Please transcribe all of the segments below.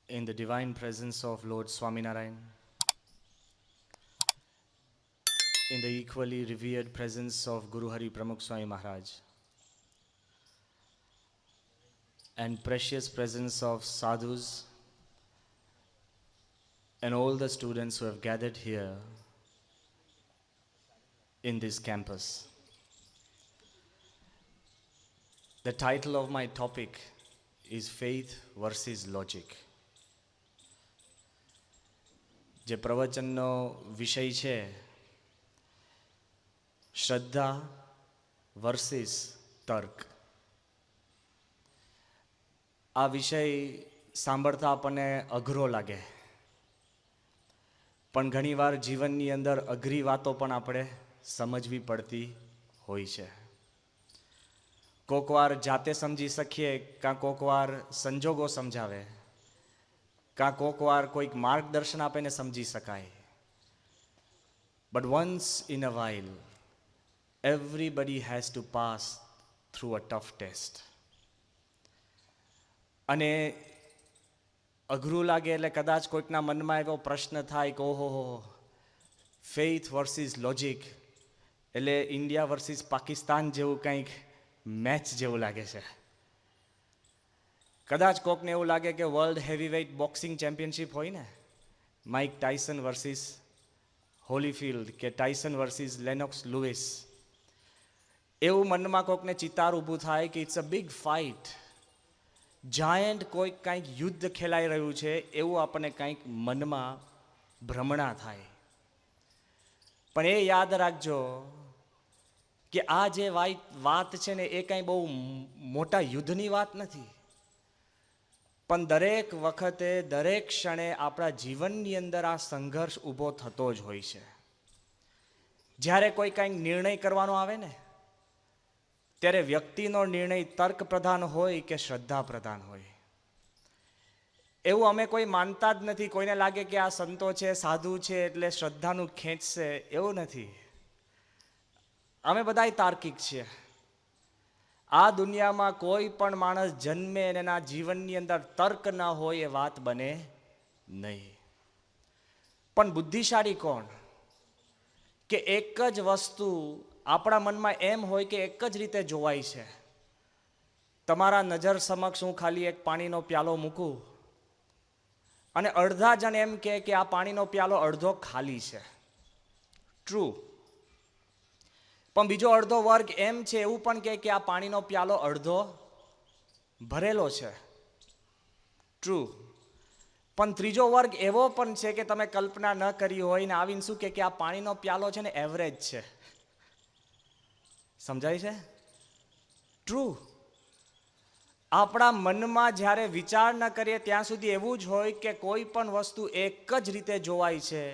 in the divine presence of Lord Swaminarayan, in the equally revered presence of Guru Hari Pramukh Swami Maharaj, and precious presence of sadhus and all the students who have gathered here in this campus. The title of my topic is Faith versus Logic. જે પ્રવચનનો વિષય છે શ્રદ્ધા versus તર્ક. આ વિષય સાંભળતા આપણને અઘરો લાગે, પણ ઘણીવાર જીવનની અંદર અઘરી વાતો પણ આપણે સમજવી પડતી હોય છે. કોકવાર જાતે સમજી શકીએ, કાં કોકવાર સંજોગો સમજાવે, કાં કોકવાર કોઈક માર્ગદર્શન આપીને સમજી શકાય. But once in a while everybody has to pass through a tough test. અને અઘરું લાગે એટલે કદાચ કોઈકના મનમાં એવો પ્રશ્ન થાય કે ઓહો, ફેઇથ વર્સિસ લોજિક એટલે ઇન્ડિયા વર્સિસ પાકિસ્તાન જેવું કંઈક મેચ જેવું લાગે છે. કદાચ કોકને એવું લાગે કે વર્લ્ડ હેવીવેઇટ બોક્સિંગ ચેમ્પિયનશિપ હોય ને, માઇક ટાયસન વર્સિસ હોલીફિલ્ડ કે ટાયસન વર્સિસ લેનોક્સ લુઇસ, એવું મનમાં કોકને ચિતાર ઊભું થાય કે it's a big fight, giant કોઈક કંઈક યુદ્ધ ખેલાઈ રહ્યું છે એવું આપણને કંઈક મનમાં ભ્રમણા થાય. પણ એ યાદ રાખજો કે આ જે વાત છે ને એ કંઈ બહુ મોટા યુદ્ધની વાત નથી, પણ દરેક વખતે દરેક ક્ષણે આપણા જીવનની અંદર આ સંઘર્ષ ઊભો થતો જ હોય છે. જ્યારે કોઈ કંઈક નિર્ણય કરવાનો આવે ને, ત્યારે વ્યક્તિનો નિર્ણય તર્ક પ્રધાન હોય કે શ્રદ્ધા પ્રધાન હોય, એવું અમે કોઈ માનતા જ નથી. કોઈને લાગે કે આ સંતો છે, સાધુ છે એટલે શ્રદ્ધાનું ખેંચશે, એવું નથી. અમે બધાય તાર્કિક છીએ. આ દુનિયામાં કોઈ પણ માણસ જન્મે અને એના જીવનની અંદર તર્ક ના હોય એ વાત બને નહીં. પણ બુદ્ધિશાળી કોણ કે એક જ વસ્તુ આપણા મનમાં એમ હોય કે એક જ રીતે જોવાય છે. તમારા નજર સમક્ષ હું ખાલી એક પાણીનો પ્યાલો મૂકું અને અડધા જણ એમ કહે કે આ પાણીનો પ્યાલો અડધો ખાલી છે, ટ્રુ. પણ બીજો અડધો વર્ગ એમ છે એવું પણ કહે કે આ પાણીનો પ્યાલો અડધો ભરેલો છે, ટ્રુ. પણ ત્રીજો વર્ગ એવો પણ છે કે તમે કલ્પના ન કરી હોય ને આવીને શું કે આ પાણીનો પ્યાલો છે ને એવરેજ છે. સમજાય છે? ટ્રુ. આપણા મનમાં જ્યારે વિચાર ન કરીએ ત્યાં સુધી એવું જ હોય કે કોઈ પણ વસ્તુ એક જ રીતે જોવાય છે,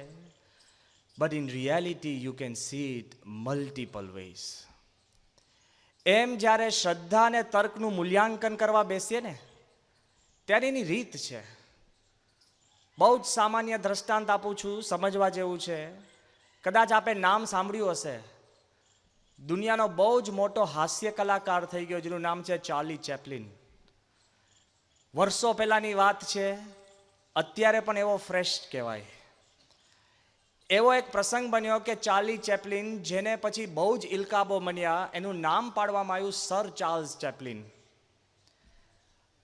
but in reality you can see it multiple ways. એમ જ્યારે શ્રદ્ધા અને તર્કનું મૂલ્યાંકન કરવા બેસીએ ને ત્યારે એની રીત છે. બહુ જ સામાન્ય દ્રષ્ટાંત આપું છું, સમજવા જેવું છે. કદાચ આપે નામ સાંભળ્યું હશે, દુનિયાનો બહુ જ મોટો હાસ્ય કલાકાર થઈ ગયો જેનું નામ છે ચાર્લી ચેપ્લિન. વર્ષો પહેલાની વાત છે, અત્યારે પણ એવો ફ્રેશ કહેવાય. એવો એક પ્રસંગ બન્યો કે ચાર્લી ચેપ્લિન, જેને પછી બહુ જ ઇલકાબો બન્યા, એનું નામ પાડવામાં આવ્યું સર ચાર્લ્સ ચેપ્લિન.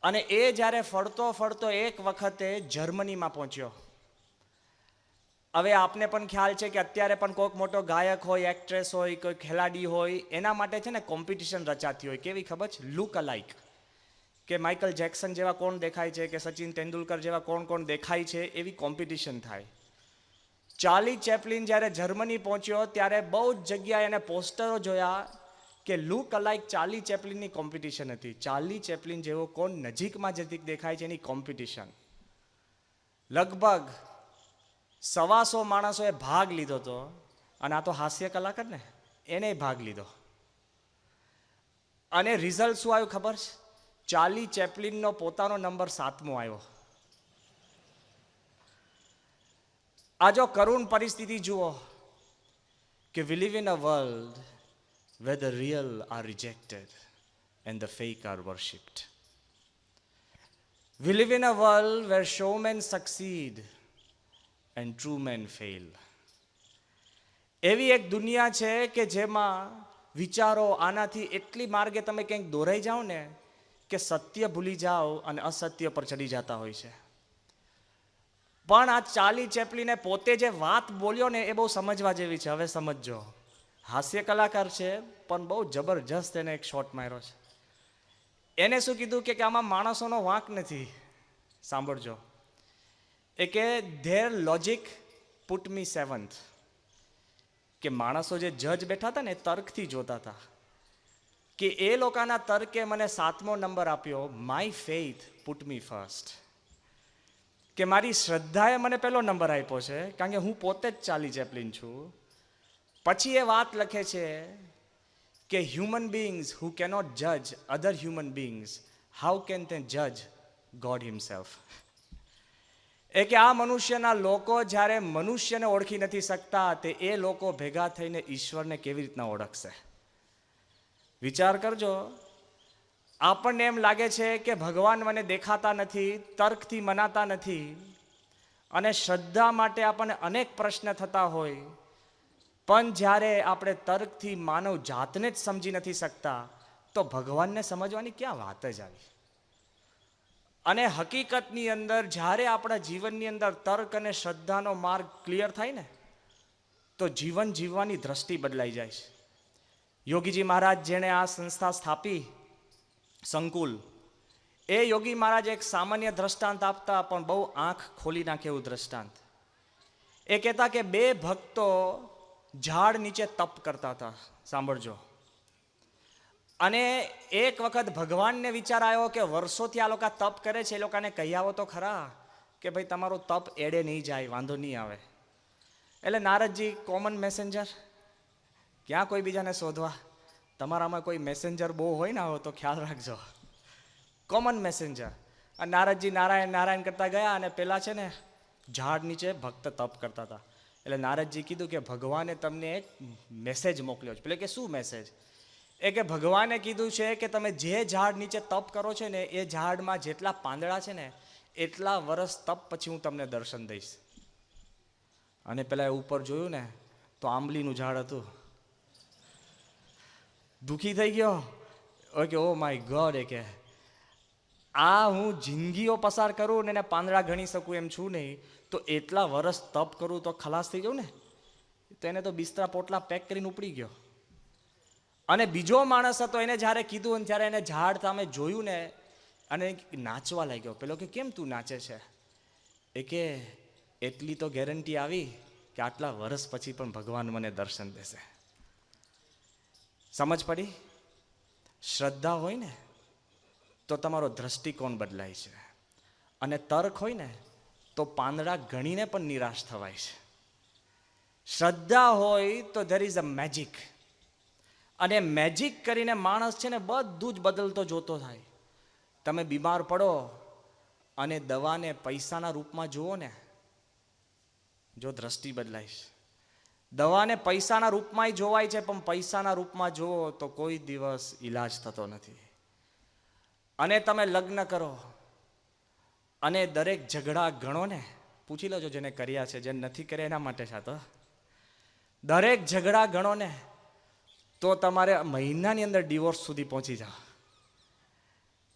અને એ જ્યારે ફરતો ફરતો એક વખતે જર્મનીમાં પહોંચ્યો. હવે આપને પણ ખ્યાલ છે કે અત્યારે પણ કોઈક મોટો ગાયક હોય, એક્ટ્રેસ હોય, કોઈ ખેલાડી હોય, એના માટે છે ને કોમ્પિટિશન રચાતી હોય. કેવી ખબર છે? લુક અલાઇક. કે માઇકલ જેક્સન જેવા કોણ દેખાય છે, કે સચિન તેંડુલકર જેવા કોણ કોણ દેખાય છે, એવી કોમ્પિટિશન થાય. ચાર્લી ચેપ્લિન જ્યારે જર્મની પહોંચ્યો ત્યારે બહુ જ જગ્યાએ એને પોસ્ટરો જોયા કે લુક અલાઇક ચાર્લી ચેપ્લિનની કોમ્પિટિશન હતી. ચાર્લી ચેપ્લિન જેવો કોણ નજીકમાં નજીક દેખાય છે એની કોમ્પિટિશન. લગભગ 125 માણસોએ ભાગ લીધો હતો, અને આ તો હાસ્ય કલાકાર ને, એને ભાગ લીધો. અને રિઝલ્ટ શું આવ્યું ખબર છે? ચાર્લી ચેપ્લિનનો પોતાનો નંબર 7મો આવ્યો. આ જો કરુણ પરિસ્થિતિ જુઓ કે we live in a world where the real are rejected and the fake are worshipped. We live in a world where showmen succeed and true men fail. એવી એક દુનિયા છે કે જેમાં વિચારો આનાથી એટલી માર્ગે તમે ક્યાંક દોરાઈ જાઓ ને કે સત્ય ભૂલી જાઓ અને અસત્ય પર ચડી જતા હોય છે. પણ આ ચાર્લી ચેપ્લિને પોતે જે વાત બોલ્યો ને એ બહુ સમજવા જેવી છે. હવે સમજજો. હાસ્ય કલાકાર છે પણ બહુ જબરજસ્ત એને એક શોટ માર્યો છે. એને શું કીધું કે આમાં માણસોનો વાંક નથી. સાંભળજો. એ કે there logic put me seventh. કે માણસો જે જજ બેઠા હતા ને તર્કથી જોતા હતા કે એ લોકોના તર્કે મને 7મો નંબર આપ્યો. My faith put me first. કે મારી શ્રદ્ધાએ મને પહેલો નંબર આપ્યો છે કારણ કે હું પોતે જ ચાર્લી ચેપ્લિન છું. પછી એ વાત લખે છે કે હ્યુમન બીંગ્સ હુ કેનોટ જજ અધર હ્યુમન બીંગ્સ હાઉ કેન તે જજ ગોડ હિમસેલ્ફ. એ કે આ મનુષ્યના લોકો જ્યારે મનુષ્યને ઓળખી નથી શકતા તે એ લોકો ભેગા થઈને ઈશ્વરને કેવી રીતના ઓળખશે. વિચાર કરજો. આપણને એમ લાગે છે કે ભગવાન મને દેખાતા નથી, તર્કથી મનાતા નથી, અને શ્રદ્ધા માટે આપણને અનેક પ્રશ્ન થતા હોય, પણ જ્યારે આપણે તર્કથી માનવ જાતને જ સમજી નથી શકતા તો ભગવાનને સમજવાની ક્યાં વાત જ આવી. અને હકીકતની અંદર જ્યારે આપણા જીવનની અંદર તર્ક અને શ્રદ્ધાનો માર્ગ ક્લિયર થાય ને તો જીવન જીવવાની દ્રષ્ટિ બદલાઈ જાય છે. યોગીજી મહારાજ જેણે આ સંસ્થા સ્થાપી સંકુલ, એ યોગી મહારાજ એક સામાન્ય દ્રષ્ટાંત આપતા પણ બહુ આંખ ખોલી નાખે એવું દ્રષ્ટાંત. એ કહેતા કે 2 ભક્તો ઝાડ નીચે તપ કરતા હતા. સાંભળજો. અને એક વખત ભગવાનને વિચાર આવ્યો કે વર્ષોથી આ લોકો તપ કરે છે, એ લોકોને કહી આવો તો ખરા કે ભાઈ તમારું તપ એડે નહીં જાય, વાંધો નહીં આવે. એટલે નારદજી કોમન મેસેન્જર, ક્યાં કોઈ બીજાને શોધવા. તમારામાં કોઈ મેસેન્જર બહુ હોય ને આવો તો ખ્યાલ રાખજો. Common messenger. અને નારદજી નારાયણ નારાયણ કરતા ગયા અને પેલા છે ને ઝાડ નીચે ભક્ત તપ કરતા હતા. એટલે નારદજી કીધું કે ભગવાને તમને એક મેસેજ મોકલ્યો છે. પેલે કે શું મેસેજ? એ કે ભગવાને કીધું છે કે તમે જે ઝાડ નીચે તપ કરો છો ને એ ઝાડમાં જેટલા પાંદડા છે ને એટલા વર્ષ તપ પછી હું તમને દર્શન દઈશ. અને પેલા ઉપર જોયું ને તો આંબલીનું ઝાડ હતું. દુખી થઈ ગયો. Okay, oh my God. એ કે આ હું જિંદગીઓ પસાર કરું ને એને પાંદડા ગણી શકું એમ છું નહીં, તો એટલા વર્ષ તપ કરું તો ખલાસ થઈ જાઉં ને. તો એને તો બિસ્તરા પોટલા પેક કરીને ઉપડી ગયો. અને બીજો માણસ હતો, એને જ્યારે કીધું ત્યારે એને ઝાડ સામે જોયું ને અને નાચવા લાગ્યો. પેલો કે કેમ તું નાચે છે? એ કે એટલી તો ગેરંટી આવી કે આટલા વર્ષ પછી પણ ભગવાન મને દર્શન દેશે. સમજ પડી? શ્રદ્ધા હોય ને તો તમારો દ્રષ્ટિકોણ બદલાય છે. અને તર્ક હોય ને તો પાંદડા ગણીને પણ નિરાશ થવાય છે. શ્રદ્ધા હોય તો ધેર ઇઝ અ મેજિક. અને મેજિક કરીને માણસ છે ને બધું જ બદલતો જોતો થાય. તમે બીમાર પડો અને દવાને પૈસાના રૂપમાં જુઓ ને, જો દ્રષ્ટિ બદલાય. દવાને પૈસાના રૂપમાં જોવાય છે પણ પૈસાના રૂપમાં જુઓ તો કોઈ દિવસ ઈલાજ થતો નથી. અને તમે લગ્ન કરો અને દરેક ઝઘડા ગણો ને, પૂછી લેજો જેને કર્યા છે, જેને નથી કર્યા એના માટે છે. તો દરેક ઝઘડા ગણો ને તો તમારે મહિનાની અંદર ડિવોર્સ સુધી પહોંચી જાઓ.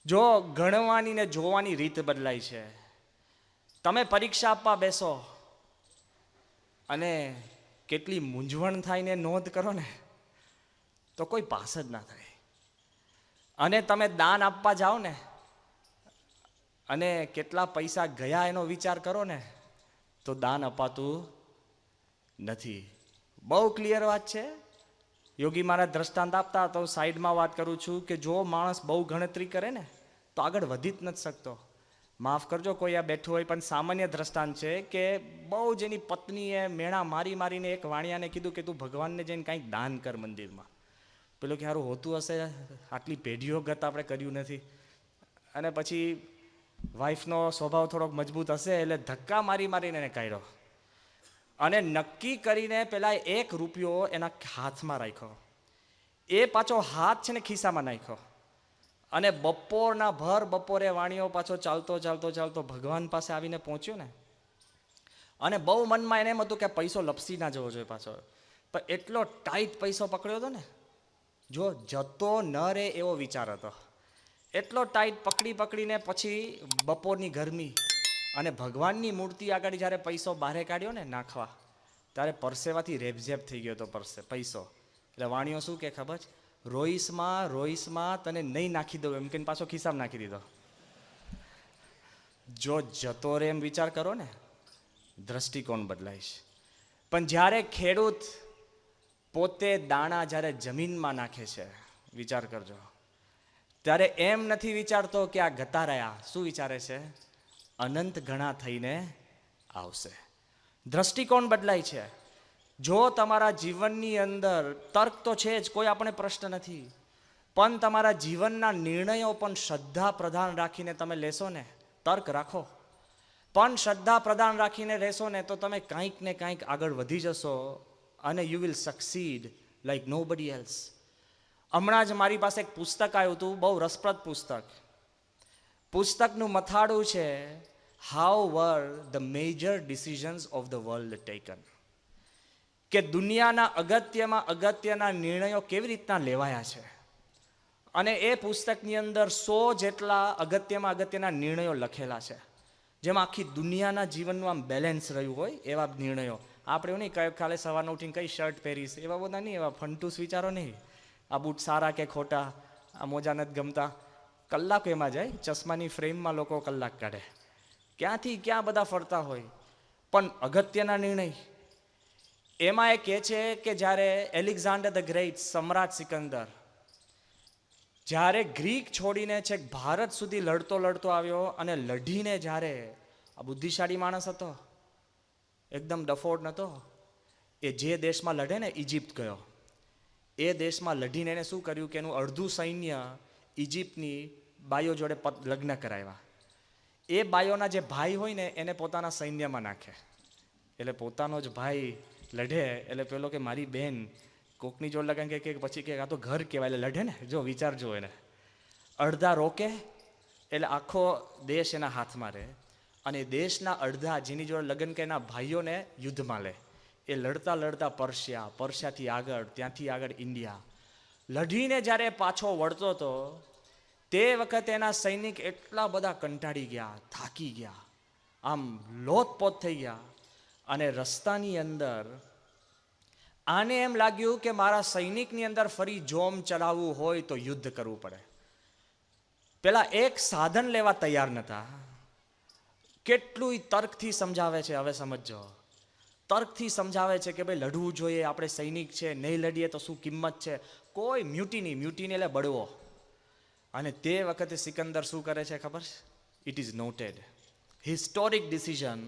જો ગણવાની ને જોવાની રીત બદલાય છે. તમે પરીક્ષા આપવા બેસો અને કેટલી મૂંઝવણ થાય ને નોંધ કરો ને તો કોઈ પાસ જ ના થાય. અને તમે દાન આપવા જાઓ ને અને કેટલા પૈસા ગયા એનો વિચાર કરો ને તો દાન અપાતું નથી. બહુ ક્લિયર વાત છે. યોગી મહારાજ દ્રષ્ટાંત આપતા તો સાઈડમાં વાત કરું છું કે જો માણસ બહુ ગણતરી કરે ને તો આગળ વધી જ નથી શકતો. માફ કરજો કોઈ આ બેઠું હોય, પણ સામાન્ય દ્રષ્ટાંત છે કે બહુ જેની પત્નીએ મેણા મારી મારીને એક વાણિયાને કીધું કે તું ભગવાનને જઈને કાંઈક દાન કર મંદિરમાં. પેલું કે સારું હોતું હશે, આટલી પેઢીઓ ગત આપણે કર્યું નથી. અને પછી વાઈફનો સ્વભાવ થોડોક મજબૂત હશે એટલે ધક્કા મારી મારીને એને કાઢ્યો. અને નક્કી કરીને પેલા 1 રૂપિયો એના હાથમાં રાખ્યો. એ પાછો હાથ છે ને ખિસ્સામાં નાખ્યો. અને બપોરના ભર બપોરે વાણિયો પાછો ચાલતો ચાલતો ચાલતો ભગવાન પાસે આવીને પહોંચ્યો ને, અને બહુ મનમાં એને એમ હતું કે પૈસો લપસી ના જવો જોઈએ પાછો, પણ એટલો ટાઈટ પૈસો પકડ્યો હતો ને, જો જતો ન રહે એવો વિચાર હતો, એટલો ટાઈટ પકડીને પછી બપોરની ગરમી અને ભગવાનની મૂર્તિ આગળ જ્યારે પૈસો બહારે કાઢ્યો ને નાખવા, ત્યારે પરસેવાથી રેબઝેબ થઈ ગયો હતો પૈસો. એટલે વાણીઓ શું કે ખબર છે, રોઈસમાં તને નહીં નાખી દઉં એમ કે પાછો ખિસ્સામાં નાખી દીધો. જો જતો રે એમ વિચાર કરો ને, દ્રષ્ટિકોણ બદલાઈશ. પણ જ્યારે ખેડૂત પોતે દાણા જ્યારે જમીનમાં નાખે છે, વિચાર કરજો, ત્યારે એમ નથી વિચારતો કે આ ગતા રહ્યા, શું વિચારે છે, અનંત ગણા થઈને આવશે. દ્રષ્ટિકોણ બદલાય છે. જો તમારા જીવનની અંદર તર્ક તો છે જ, કોઈ આપણે પ્રશ્ન નથી, પણ તમારા જીવનના નિર્ણયો પણ શ્રદ્ધા પ્રધાન રાખીને તમે લેશો ને, તર્ક રાખો પણ શ્રદ્ધા પ્રધાન રાખીને રહેશો ને, તો તમે કાંઈક ને કાંઈક આગળ વધી જશો અને you will succeed like nobody else. હમણાં જ મારી પાસે એક પુસ્તક આવ્યું હતું, બહુ રસપ્રદ પુસ્તક. પુસ્તકનું મથાળું છે how were the major decisions of the world taken, કે દુનિયાના અગત્યના નિર્ણયો કેવી રીતના લેવાયા છે. અને એ પુસ્તકની અંદર 100 જેટલા અગત્યના નિર્ણયો લખેલા છે, જેમાં આખી દુનિયાના જીવનનું આમ બેલેન્સ રહ્યું હોય એવા નિર્ણયો. આપણે એવું નહીં, કઈ કાલે સવારનો ઉઠીને કઈ શર્ટ પહેરીશ, એવા બધા નહીં, એવા ફંટૂસ વિચારો નહીં, આ બૂટ સારા કે ખોટા, આ મોજા નથી ગમતા, કલાક એમાં જાય. ચશ્માની ફ્રેમમાં લોકો કલાક કાઢે, ક્યાંથી ક્યાં બધા ફરતા હોય. પણ અગત્યના નિર્ણય એમાં એ કહે છે કે જ્યારે એલેક્ઝાન્ડર ધ ગ્રેટ, સમ્રાટ સિકંદર, જ્યારે ગ્રીક છોડીને છેક ભારત સુધી લડતો આવ્યો અને લડીને, જ્યારે આ બુદ્ધિશાળી માણસ હતો, એકદમ ડફોડ નહોતો, એ જે દેશમાં લડે ને, ઇજિપ્ત ગયો. એ દેશમાં લડીને એને શું કર્યું કે એનું અડધું સૈન્ય ઇજિપ્તની બાઈઓ જોડે લગ્ન કરાવ્યા. એ બાઈઓના જે ભાઈ હોય ને એને પોતાના સૈન્યમાં નાખે. એટલે પોતાનો જ ભાઈ લડે એટલે પેલો કે મારી બેન કોકની જોડ લગન કે પછી કે આ તો ઘર કહેવાય, એટલે લડે ને. જો વિચારજો, એને અડધા રોકે એટલે આખો દેશ એના હાથમાં રહે, અને દેશના અડધા જેની જોડે લગ્ન કે એના ભાઈઓને યુદ્ધમાં લે. એ લડતા પર્શિયાથી આગળ, ત્યાંથી આગળ ઇન્ડિયા, લડીને જ્યારે પાછો વળતો હતો, તે વખતે એના સૈનિક એટલા બધા કંટાળી ગયા, થાકી ગયા, આમ લોથપોથ થઈ ગયા. અને રસ્તાની અંદર આને એમ લાગ્યું કે મારા સૈનિકની અંદર ફરી જોમ ચલાવવું હોય તો યુદ્ધ કરવું પડે. પેલા એક સાધન લેવા તૈયાર નહોતા. કેટલું તર્કથી સમજાવે છે, હવે સમજો, તર્કથી સમજાવે છે કે ભાઈ લડવું જોઈએ, આપણે સૈનિક છે, નહીં લડીએ તો શું કિંમત છે. કોઈ મ્યુટિની એટલે બળવો. અને તે વખતે સિકંદર શું કરે છે ખબર છે? It is noted, historic decision.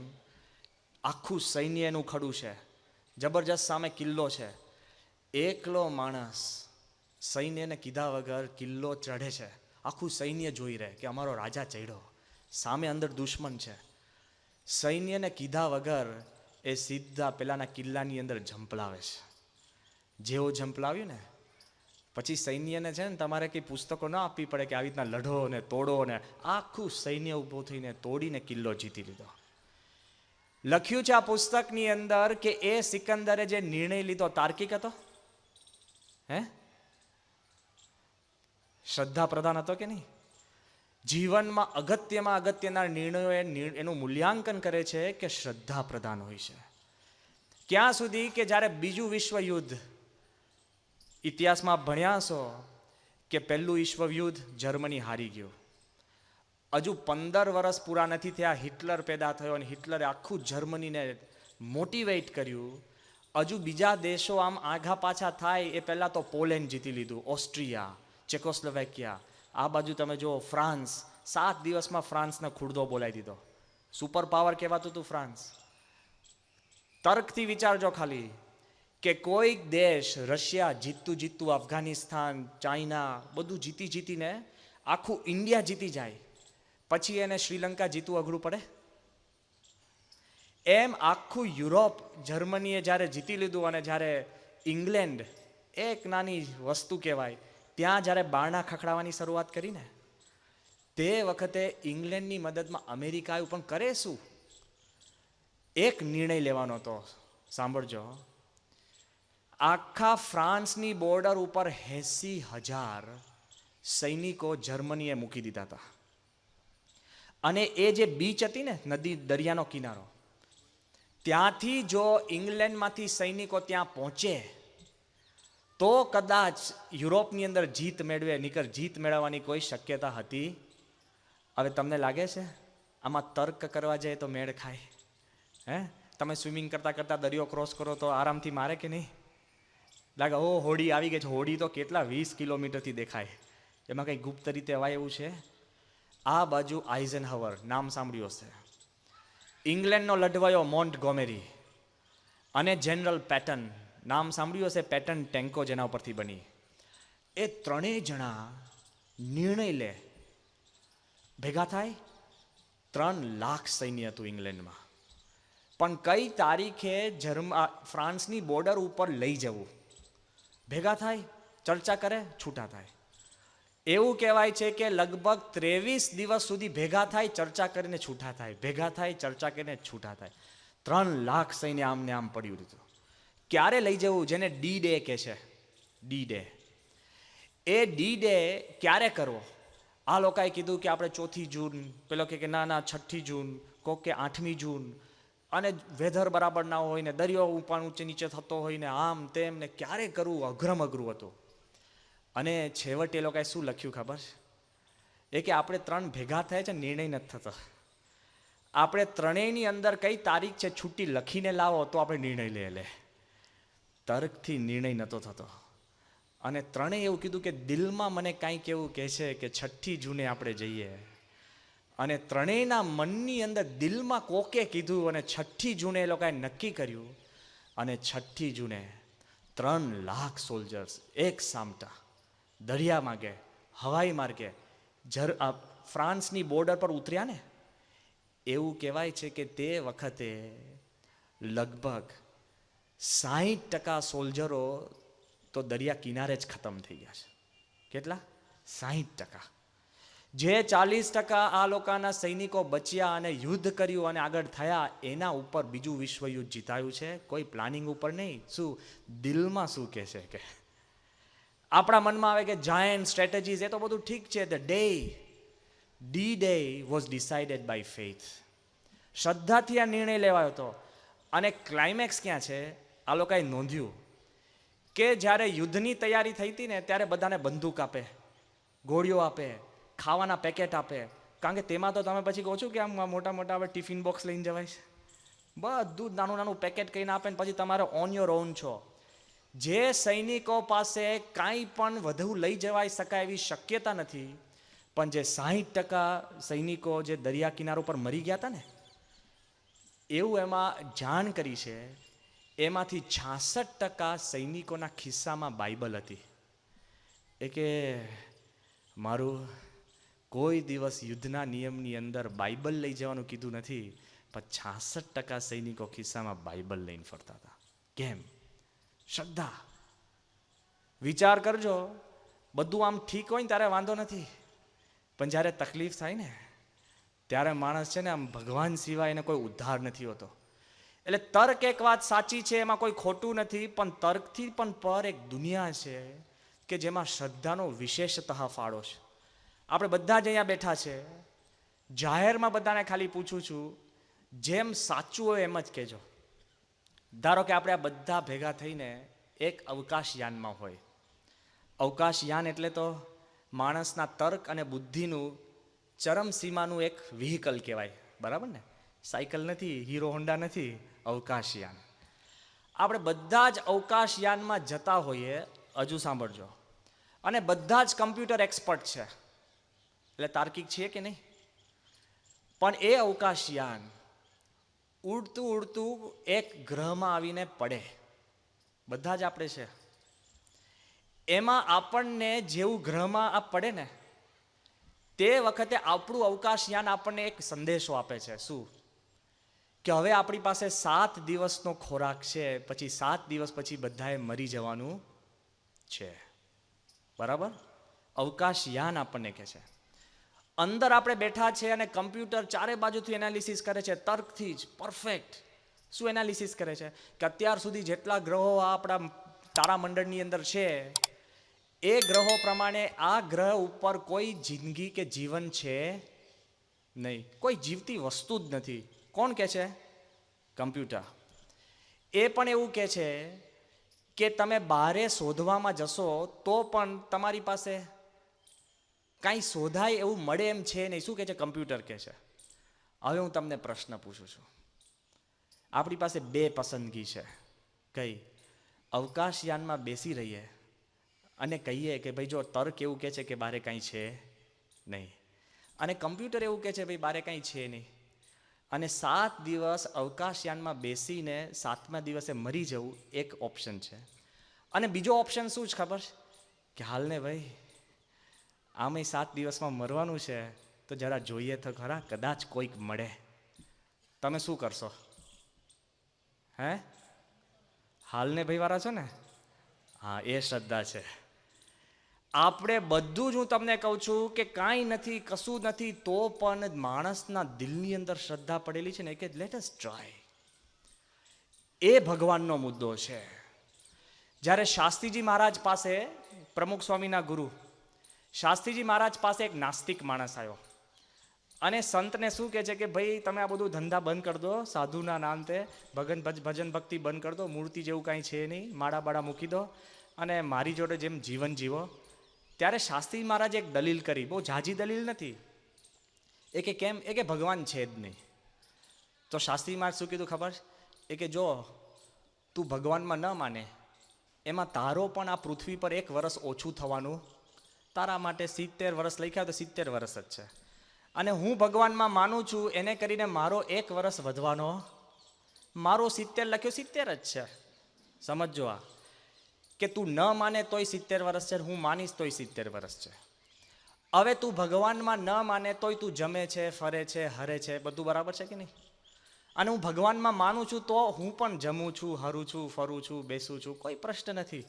આખું સૈન્ય એનું ખડું છે, જબરજસ્ત સામે કિલ્લો છે, એકલો માણસ સૈન્યને કીધા વગર કિલ્લો ચઢે છે. આખું સૈન્ય જોઈ રહે કે અમારો રાજા ચડ્યો, સામે અંદર દુશ્મન છે. સૈન્યને કીધા વગર એ સીધા પેલાના કિલ્લાની અંદર ઝંપલાવે છે. જેવો ઝંપલાવ્યું ને, પછી સૈન્યને છે ને તમારે કંઈ પુસ્તકો ના આપવી પડે કે આવી રીતના લડો ને તોડો ને, આખું સૈન્ય ઊભો થઈને તોડીને કિલ્લો જીતી લીધો. લખ્યું છે આ પુસ્તકની અંદર કે એ સિકંદરે જે નિર્ણય લીધો તાર્કિક હતો, શ્રદ્ધા પ્રધાન હતો કે નહીં? જીવનમાં અગત્યના નિર્ણયો એનું મૂલ્યાંકન કરે છે કે શ્રદ્ધા પ્રધાન હોય છે. ક્યાં સુધી કે જ્યારે બીજું વિશ્વયુદ્ધ, ઇતિહાસમાં ભણ્યા છો કે પહેલું વિશ્વયુદ્ધ જર્મની હારી ગયું. હજુ 15 વર્ષ પૂરા નથી થયા, હિટલર પેદા થયો અને હિટલરે આખું જર્મનીને મોટિવેટ કર્યું. હજુ બીજા દેશો આમ આઘા પાછા થાય એ પહેલાં તો પોલેન્ડ જીતી લીધું, ઓસ્ટ્રિયા, ચેકોસ્લોવેકિયા, આ બાજુ તમે જો ફ્રાન્સ, 7 દિવસમાં ફ્રાન્સને ખુરદો બોલાવી દીધો. સુપર પાવર કહેવાતું હતું ફ્રાન્સ. તર્કથી વિચારજો ખાલી કે કોઈક દેશ, રશિયા જીતતું અફઘાનિસ્તાન, ચાઇના બધું જીતીને આખું ઇન્ડિયા જીતી જાય, પછી એને શ્રીલંકા જીતવું અઘરું પડે? એમ આખું યુરોપ જર્મનીએ જ્યારે જીતી લીધું અને જ્યારે ઇંગ્લેન્ડ એક નાની વસ્તુ કહેવાય ત્યાં જ્યારે બારણા ખખડાવવાની શરૂઆત કરીને તે વખતે ઇંગ્લેન્ડની મદદમાં અમેરિકા આવ્યું, પણ કરે શું? એક નિર્ણય લેવાનો હતો, સાંભળજો. આખા ફ્રાન્સની બોર્ડર ઉપર 80,000 સૈનિકો જર્મનીએ મૂકી દીધા હતા. અને એ જે બીચ હતી ને, નદી, દરિયાનો કિનારો, ત્યાંથી જો ઇંગ્લેન્ડમાંથી સૈનિકો ત્યાં પહોંચે તો કદાચ યુરોપની અંદર જીત મેળવે, નીકર જીત મેળવવાની કોઈ શક્યતા હતી. હવે તમને લાગે છે આમાં તર્ક કરવા જાય તો મેળ ખાય? હે, તમે સ્વિમિંગ કરતાં કરતાં દરિયો ક્રોસ કરો તો આરામથી મારે કે નહીં? લાગે ઓ હોડી આવી ગઈ છે. હોડી તો કેટલા 20 કિલોમીટરથી દેખાય, એમાં કંઈ ગુપ્ત રીતે અવાય એવું છે? આ બાજુ આઇઝનહાવર, નામ સાંભળ્યું હશે. ઇંગ્લેન્ડનો લડવાયો મોન્ટગોમેરી અને જનરલ પેટન, નામ સાંભળ્યું હશે, પેટન ટેન્કો જેના ઉપરથી બની. એ ત્રણેય જણા નિર્ણય લે, ભેગા થાય. 3 લાખ સૈન્ય હતું ઇંગ્લેન્ડમાં, પણ કઈ તારીખે ફ્રાન્સની બોર્ડર ઉપર લઈ જવું. ભેગા થાય, ચર્ચા કરે, છૂટા થાય. એવું કહેવાય છે કે લગભગ 23 દિવસ સુધી ભેગા થાય, ચર્ચા કરીને છૂટા થાય, ભેગા થાય, ચર્ચા કરીને છૂટા થાય. 3 લાખ સૈન્ય આમને આમ પડ્યું હતું. ક્યારે લઈ જવું? જેને ડી ડે કહે છે, ડી ડે. એ ડી ડે ક્યારે કરવો? આ લોકોએ કીધું કે આપણે 4મી જૂન, પેલો કે ના 6મી જૂન, કોક કે 8મી જૂન. અને વેધર બરાબર ના હોય ને દરિયો ઉપર ઊંચે નીચે થતો હોય ને આમ તેમ ને ક્યારે કરવું, અઘરમ અઘરું હતું. અને છેવટે એ લોકોએ શું લખ્યું ખબર છે? એ કે આપણે 3 ભેગા થયા છે, નિર્ણય નથી થતો. આપણે ત્રણેયની અંદર કઈ તારીખ છે છૂટી લખીને લાવો તો આપણે નિર્ણય લઈએ. લે, તર્કથી નિર્ણય નહોતો થતો. અને ત્રણેય એવું કીધું કે દિલમાં મને કાંઈક એવું કહે છે કે 6મી જૂને આપણે જઈએ. અને ત્રણેયના મનની અંદર દિલમાં કોકે કીધું અને 6મી જૂને એ લોકોએ નક્કી કર્યું. અને 6મી જૂને 3 લાખ સોલ્જર્સ એક સામટા દરિયા માર્ગે, હવાઈ માર્ગે ફ્રાન્સની બોર્ડર પર ઉતર્યા ને. એવું કહેવાય છે કે તે વખતે લગભગ 60% સોલ્જરો તો દરિયા કિનારે જ ખતમ થઈ ગયા છે. કેટલા? 60%. જે 40% આ લોકોના સૈનિકો બચ્યા અને યુદ્ધ કર્યું અને આગળ થયા, એના ઉપર બીજું વિશ્વયુદ્ધ જીતાયું છે. કોઈ પ્લાનિંગ ઉપર નહીં. શું દિલમાં શું કહે છે? કે આપણા મનમાં આવે કે જાયન્ટ સ્ટ્રેટેજીસ, એ તો બધું ઠીક છે. The day, D day was decided by faith. શ્રદ્ધાથી આ નિર્ણય લેવાયો હતો. અને ક્લાઇમેક્સ ક્યાં છે? આ લોકોએ નોંધ્યું કે જ્યારે યુદ્ધની તૈયારી થઈ હતી ને, ત્યારે બધાને બંદૂક આપે, ગોળીઓ આપે, ખાવાના પેકેટ આપે. કારણ કે તેમાં તો તમે પછી કહો છો કે આમ મોટા મોટા હવે ટિફિન બોક્સ લઈને જવાય છે. બધું જ નાનું નાનું પેકેટ કહીને આપે ને પછી તમારે ઓન યોર ઓન છો. જે સૈનિકો પાસે કાંઈ પણ વધુ લઈ જવાય શકાય એવી શક્યતા નથી, પણ જે 60% સૈનિકો જે દરિયા કિનારો પર મરી ગયા હતા ને, એવું એમાં જાણ કરી છે. એમાંથી 66% સૈનિકોના ખિસ્સામાં બાઇબલ હતી. એ કે મારું કોઈ દિવસ યુદ્ધના નિયમની અંદર બાઇબલ લઈ જવાનું કીધું નથી, પણ 66% સૈનિકો ખિસ્સામાં બાઇબલ લઈને ફરતા હતા. કેમ? શ્રદ્ધા. વિચાર કરજો, બધું આમ ઠીક હોય ને ત્યારે વાંધો નથી, પણ જ્યારે તકલીફ થાય ને ત્યારે માણસ છે ને આમ ભગવાન સિવાય એને કોઈ ઉદ્ધાર નથી હોતો. એટલે તર્ક એક વાત સાચી છે, એમાં કોઈ ખોટું નથી, પણ તર્કથી પણ પર એક દુનિયા છે કે જેમાં શ્રદ્ધાનો વિશેષતઃ ફાળો છે. આપણે બધા જ અહીંયા બેઠા છે. જાહેરમાં બધાને ખાલી પૂછું છું, જેમ સાચું હોય એમ જ કહેજો. ધારો કે આપણે આ બધા ભેગા થઈને એક અવકાશયાનમાં હોય. અવકાશયાન એટલે તો માણસના તર્ક અને બુદ્ધિનું ચરમસીમાનું એક વ્હીકલ કહેવાય, બરાબર ને? સાયકલ નથી, હીરો હોન્ડા નથી, અવકાશયાન. આપણે બધા જ અવકાશયાનમાં જતા હોઈએ. હજુ સાંભળજો. અને બધા જ કમ્પ્યુટર એક્સપર્ટ છે, એટલે તાર્કિક છીએ કે નહીં? પણ એ અવકાશયાન ઉડતું ઉડતું એક ગ્રહમાં આવીને પડે. બધા જ આપણે છે. એમાં આપણને જેવું ગ્રહમાં આ પડે ને, તે વખતે આપણું અવકાશયાન આપણને એક સંદેશો આપે છે. શું? કે હવે આપણી પાસે 7 દિવસનો ખોરાક છે, પછી 7 દિવસ પછી બધાએ મરી જવાનું છે. બરાબર? અવકાશયાન આપણને કહે છે. અંદર આપણે બેઠા છે અને કમ્પ્યુટર ચારે બાજુથી એનાલિસિસ કરે છે, તર્કથી જ પરફેક્ટ. શું એનાલિસિસ કરે છે કે અત્યાર સુધી જેટલા ગ્રહો આપણા તારામંડળની અંદર છે એ ગ્રહો પ્રમાણે આ ગ્રહ ઉપર કોઈ જિંદગી કે જીવન છે નહીં, કોઈ જીવતી વસ્તુ જ નથી. કોણ કહે છે? કમ્પ્યુટર. એ પણ એવું કહે છે કે તમે બારે શોધવામાં જશો તો પણ તમારી પાસે કાંઈ શોધાય એવું મળે એમ છે નહીં. શું કહે છે? કમ્પ્યુટર કહે છે. હવે હું તમને પ્રશ્ન પૂછું છું. આપણી પાસે બે પસંદગી છે. કઈ? અવકાશયાનમાં બેસી રહીએ અને કહીએ કે ભાઈ જો તર્ક એવું કહે છે કે બારે કાંઈ છે નહીં, અને કમ્પ્યુટર એવું કહે છે ભાઈ બારે કાંઈ છે નહીં, અને 7 દિવસ અવકાશયાનમાં બેસીને 7મા દિવસે મરી જવું એક ઓપ્શન છે. અને બીજો ઓપ્શન શું છે ખબર કે હાલને ભાઈ આમેય 7 દિવસમાં મરવાનું છે તો જરા જોઈએ તો ખરા, કદાચ કોઈક મળે. તમે શું કરશો? હે? હાલને ભાઈ વાળા છો ને? હા, એ શ્રદ્ધા છે. આપણે બધું જ, હું તમને કહું છું કે કાંઈ નથી, કશું નથી, તો પણ માણસના દિલની અંદર શ્રદ્ધા પડેલી છે ને કે લેટ અસ ટ્રાય. એ ભગવાનનો મુદ્દો છે. જ્યારે શાસ્ત્રીજી મહારાજ પાસે, પ્રમુખ સ્વામીના ગુરુ શાસ્ત્રીજી મહારાજ પાસે એક નાસ્તિક માણસ આવ્યો અને સંતને શું કહે છે કે ભાઈ તમે આ બધું ધંધા બંધ કરી દો, સાધુના નામતે ભજન ભક્તિ બંધ કરી દો, મૂર્તિ જેવું કાંઈ છે નહીં, માળા બાળા મૂકી દો અને મારી જોડે જેમ જીવન જીવો. ત્યારે શાસ્ત્રી મહારાજે એક દલીલ કરી, બહુ ઝાઝી દલીલ નથી. એ કે કેમ? એ કે ભગવાન છે જ નહીં. તો શાસ્ત્રી મહારાજ શું કીધું ખબર? એ કે જો તું ભગવાનમાં ન માને, એમાં તારો પણ આ પૃથ્વી પર 1 વર્ષ ઓછું થવાનું, તારા માટે 70 વર્ષ લખ્યા તો 70 વર્ષ જ છે, અને હું ભગવાનમાં માનું છું એને કરીને મારો 1 વર્ષ વધવાનો, મારો 70 લખ્યો 70 જ છે. સમજો આ કે તું ન માને તોય 70 વર્ષ છે, હું માનીશ તોય 70 વર્ષ છે. હવે તું ભગવાનમાં ન માને તોય તું જમે છે, ફરે છે, હરે છે, બધું બરાબર છે કે નહીં? અને હું ભગવાનમાં માનું છું તો હું પણ જમું છું, હરું છું, ફરું છું, બેસું છું, કોઈ પ્રશ્ન નથી.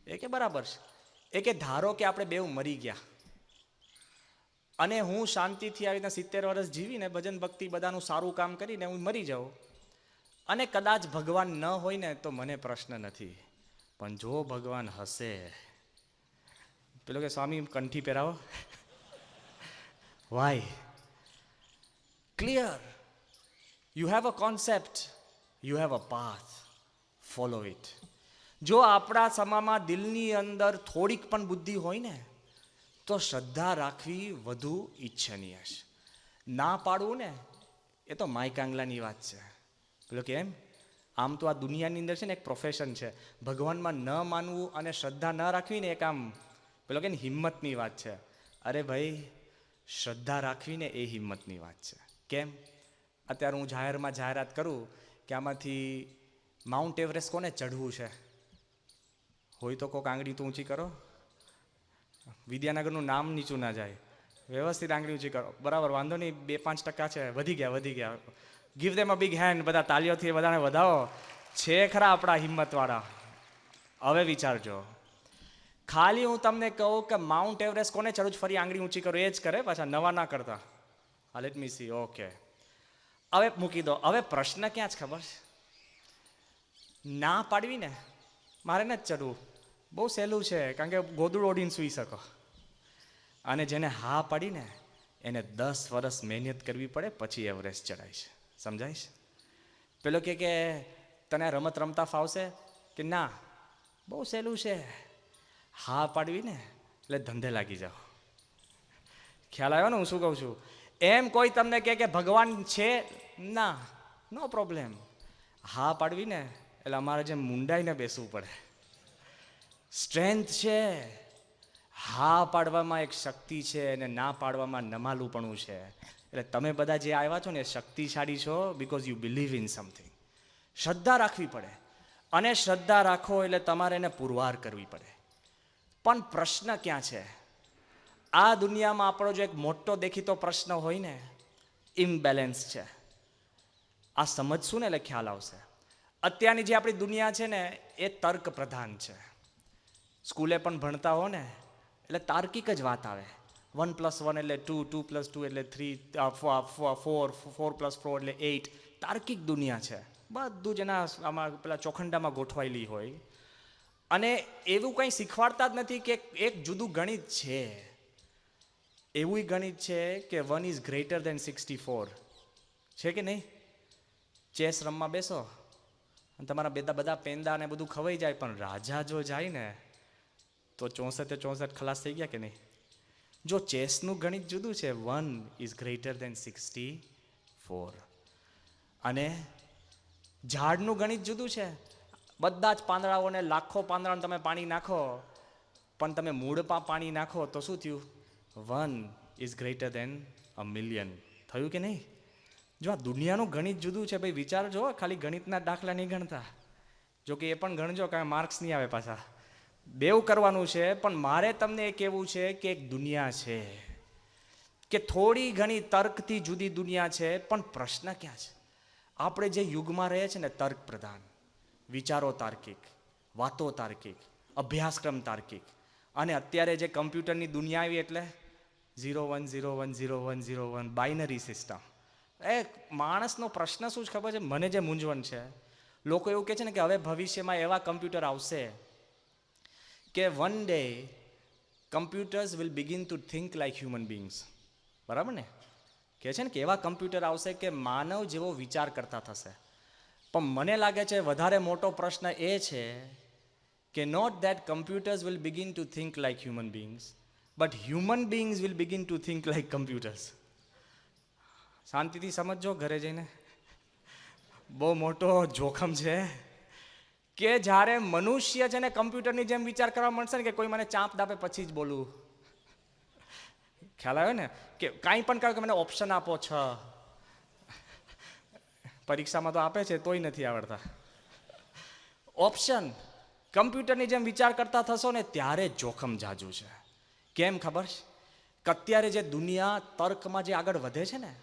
એ કે બરાબર છે. એ કે ધારો કે આપણે બેવ મરી ગયા અને હું શાંતિથી આવીને 70 વર્ષ જીવીને ભજન ભક્તિ બધાનું સારું કામ કરીને હું મરી જાઉં, અને કદાચ ભગવાન ન હોય ને તો મને પ્રશ્ન નથી, પણ જો ભગવાન હશે, પેલો કે સ્વામી કંઠી પહેરાવો. Why? Clear. You have a concept, you have a path, follow it. જો આપણા સમામાં દિલની અંદર થોડીક પણ બુદ્ધિ હોય ને તો શ્રદ્ધા રાખવી વધુ ઈચ્છનીય છે. ના પાડવું ને એ તો માય કાંગલાની વાત છે. પેલો કેમ? આમ તો આ દુનિયાની અંદર છે ને એક પ્રોફેશન છે, ભગવાનમાં ન માનવું અને શ્રદ્ધા ન રાખવી ને એક આમ પેલો કે હિંમતની વાત છે. અરે ભાઈ, શ્રદ્ધા રાખવી ને એ હિંમતની વાત છે. કેમ? અત્યારે હું જાહેરમાં જાહેરાત કરું કે આમાંથી માઉન્ટ એવરેસ્ટ કોને ચઢવું છે? હોય તો કોઈક આંગળી તો ઊંચી કરો. વિદ્યાનગરનું નામ નીચું ના જાય, વ્યવસ્થિત આંગળી ઊંચી કરો. બરાબર, વાંધો નહીં, 2-5% છે, વધી ગયા. Give them a big hand. બધા તાલીઓથી બધાને વધાવો. છે ખરા આપણા હિંમતવાળા. હવે વિચારજો, ખાલી હું તમને કહું કે માઉન્ટ એવરેસ્ટ કોને ચડવું? ફરી આંગળી ઊંચી કરો. એ જ કરે, પાછા નવા ના કરતા. હા, લેટ મી સી. ઓકે, હવે મૂકી દો. હવે પ્રશ્ન ક્યાં જ ખબર છે? ના પાડવી ને મારે નથી ચડવું, બહુ સહેલું છે, કારણ કે ગોદડું ઓઢીને સૂઈ શકો. અને જેને હા પાડીને એને 10 વર્ષ મહેનત કરવી પડે પછી એવરેસ્ટ ચડાય છે. સમજાય છે? પેલો કે તને રમત રમતા ફાવશે કે ના, બહુ સહેલું છે, હા પાડવી ને એટલે ધંધે લાગી જાઓ. ખ્યાલ આવ્યો ને હું શું કહું છું? એમ કોઈ તમને કે ભગવાન છે ના, નો પ્રોબ્લેમ. હા પાડવી ને એટલે અમારે જેમ મુંડાઈને બેસવું પડે. સ્ટ્રેન્થ છે, હા પાડવામાં એક શક્તિ છે, અને ના પાડવામાં નમાલુપણું છે. એટલે તમે બધા જે આવ્યા છો ને એ શક્તિશાળી છો, because you believe in something. શ્રદ્ધા રાખવી પડે, અને શ્રદ્ધા રાખો એટલે તમારે એને પુરવાર કરવી પડે. પણ પ્રશ્ન ક્યાં છે? આ દુનિયામાં આપણો જો એક મોટો દેખીતો પ્રશ્ન હોય ને, ઇમ્બેલેન્સ છે. આ સમજશું ને એટલે ખ્યાલ આવશે. અત્યારની જે આપણી દુનિયા છે ને એ તર્ક પ્રધાન છે. સ્કૂલે પણ ભણતા હો ને એટલે તાર્કિક જ વાત આવે. 1+1 એટલે 2, 2+2 એટલે 3, 4, 4+4 એટલે 8. તાર્કિક દુનિયા છે, બધું જ એના આમાં પેલા ચોખંડામાં ગોઠવાયેલી હોય. અને એવું કંઈ શીખવાડતા જ નથી કે એક જુદું ગણિત છે. એવું ગણિત છે કે 1 ઇઝ ગ્રેટર દેન 64. છે કે નહીં? ચેસ રમવા બેસો અને તમારા બધા પેંદા ને બધું ખવાઈ જાય, પણ રાજા જો જાય ને તો 64 ખલાસ થઈ ગયા કે નહીં? જો ચેસનું ગણિત જુદું છે, 1 ઇઝ ગ્રેટર દેન 64. અને ઝાડનું ગણિત જુદું છે. બધા જ પાંદડાઓને લાખો પાંદડાને તમે પાણી નાખો, પણ તમે મૂળમાં પાણી નાખો તો શું થયું? 1 ઇઝ ગ્રેટર દેન 1,000,000. થયું કે નહીં? જો આ દુનિયાનું ગણિત જુદું છે ભાઈ. વિચારજો, ખાલી ગણિતના દાખલા નહીં ગણતા. જો કે એ પણ ગણજો, કાંઈ માર્ક્સ નહીં આવે પાછા. બેવ કરવાનું છે. પણ મારે તમને એ કહેવું છે કે એક દુનિયા છે, કે થોડી ઘણી તર્કથી જુદી દુનિયા છે. પણ પ્રશ્ન ક્યાં છે? આપણે જે યુગમાં રહે છે ને, તર્ક પ્રધાન, વિચારો તાર્કિક, વાતો તાર્કિક, અભ્યાસક્રમ તાર્કિક. અને અત્યારે જે કમ્પ્યુટરની દુનિયા આવી એટલે 0 1 0 1 0 1 0 1 બાઇનરી સિસ્ટમ. એ માણસનો પ્રશ્ન શું છે ખબર છે? મને જે મૂંઝવણ છે, લોકો એવું કહે છે ને કે હવે ભવિષ્યમાં એવા કમ્પ્યુટર આવશે કે one day computers will begin to think like human beings. બરાબર ને? કહે છે ને કે એવા કમ્પ્યુટર આવશે કે માનવ જેવો વિચાર કરતા થશે. પણ મને લાગે છે વધારે મોટો પ્રશ્ન એ છે કે not that computers will begin to think like human beings, but human beings will begin to think like computers. શાંતિથી સમજજો ઘરે જઈને. બહુ મોટો જોખમ છે કે જ્યારે મનુષ્ય છે ને કમ્પ્યુટરની જેમ વિચાર કરવા મળશે ને કે કોઈ મને ચાંપ દાપે પછી જ બોલું. ખ્યાલ આવ્યો ને? કે કાંઈ પણ કહ્યું કે મને ઓપ્શન આપો. પરીક્ષામાં તો આપે છે તોય નથી આવડતા ઓપ્શન. કમ્પ્યુટરની જેમ વિચાર કરતા થશો ને ત્યારે જોખમ જાજુ છે. કેમ ખબર છે? કે અત્યારે જે દુનિયા તર્કમાં જે આગળ વધે છે ને,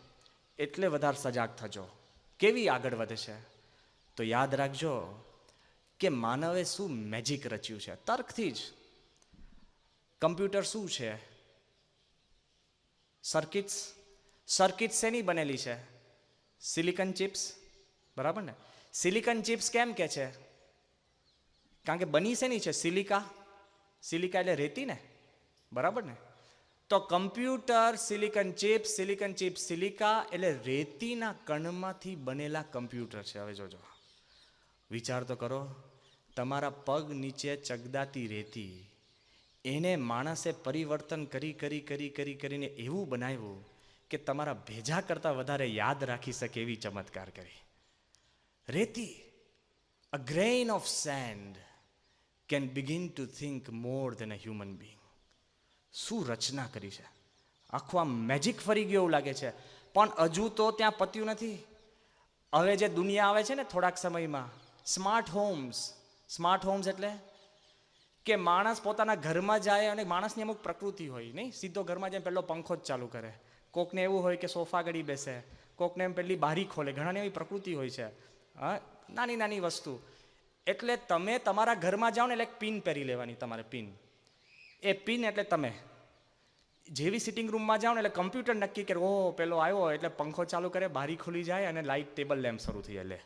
એટલે વધારે સજાગ થજો. કેવી આગળ વધે છે? તો યાદ રાખજો કે માનવે શું મેજિક રચ્યું છે તર્કથી જ. કમ્પ્યુટર શું છે? સર્કિટ્સ. સર્કિટ શેની બનેલી છે? Silicon chips. બરાબર ને? સિલિકન ચિપ્સ કેમ કે છે? કારણ કે બની શેની છે? સિલિકા. સિલિકા એટલે રેતી ને, બરાબર ને? તો computer silicon chips, silicon chips silica એટલે રેતીના કણમાંથી બનેલા કમ્પ્યુટર છે. હવે જોજો, વિચાર તો કરો. તમારા પગ નીચે ચગદાતી રેતી, એને માણસે પરિવર્તન કરીને એવું બનાવ્યું કે તમારા ભેજા કરતાં વધારે યાદ રાખી શકે એવી ચમત્કાર કરી. રેતી, a grain of sand can begin to think more than a human being. શું રચના કરી છે! આખું આમ મેજિક ફરી ગયો એવું લાગે છે. પણ હજુ તો ત્યાં પત્યું નથી. હવે જે દુનિયા આવે છે ને થોડાક સમયમાં, સ્માર્ટ હોમ્સ. સ્માર્ટ હોમ્સ એટલે કે માણસ પોતાના ઘરમાં જાય અને માણસની અમુક પ્રકૃતિ હોય નહીં, સીધો ઘરમાં જાય પહેલો પંખો જ ચાલુ કરે. કોકને એવું હોય કે સોફા ગળી બેસે, કોકને એમ પહેલી બારી ખોલે. ઘણાની એવી પ્રકૃતિ હોય છે. હા, નાની નાની વસ્તુ. એટલે તમે તમારા ઘરમાં જાઓ ને એટલે એક પિન પહેરી લેવાની. તમારે પિન, એ પિન એટલે તમે જેવી સિટિંગ રૂમમાં જાઓ ને એટલે કમ્પ્યુટર નક્કી કરે, ઓ પેલો આવ્યો એટલે પંખો ચાલુ કરે, બારી ખુલી જાય અને લાઇટ, ટેબલ લેમ્પ શરૂ થઈ જાય.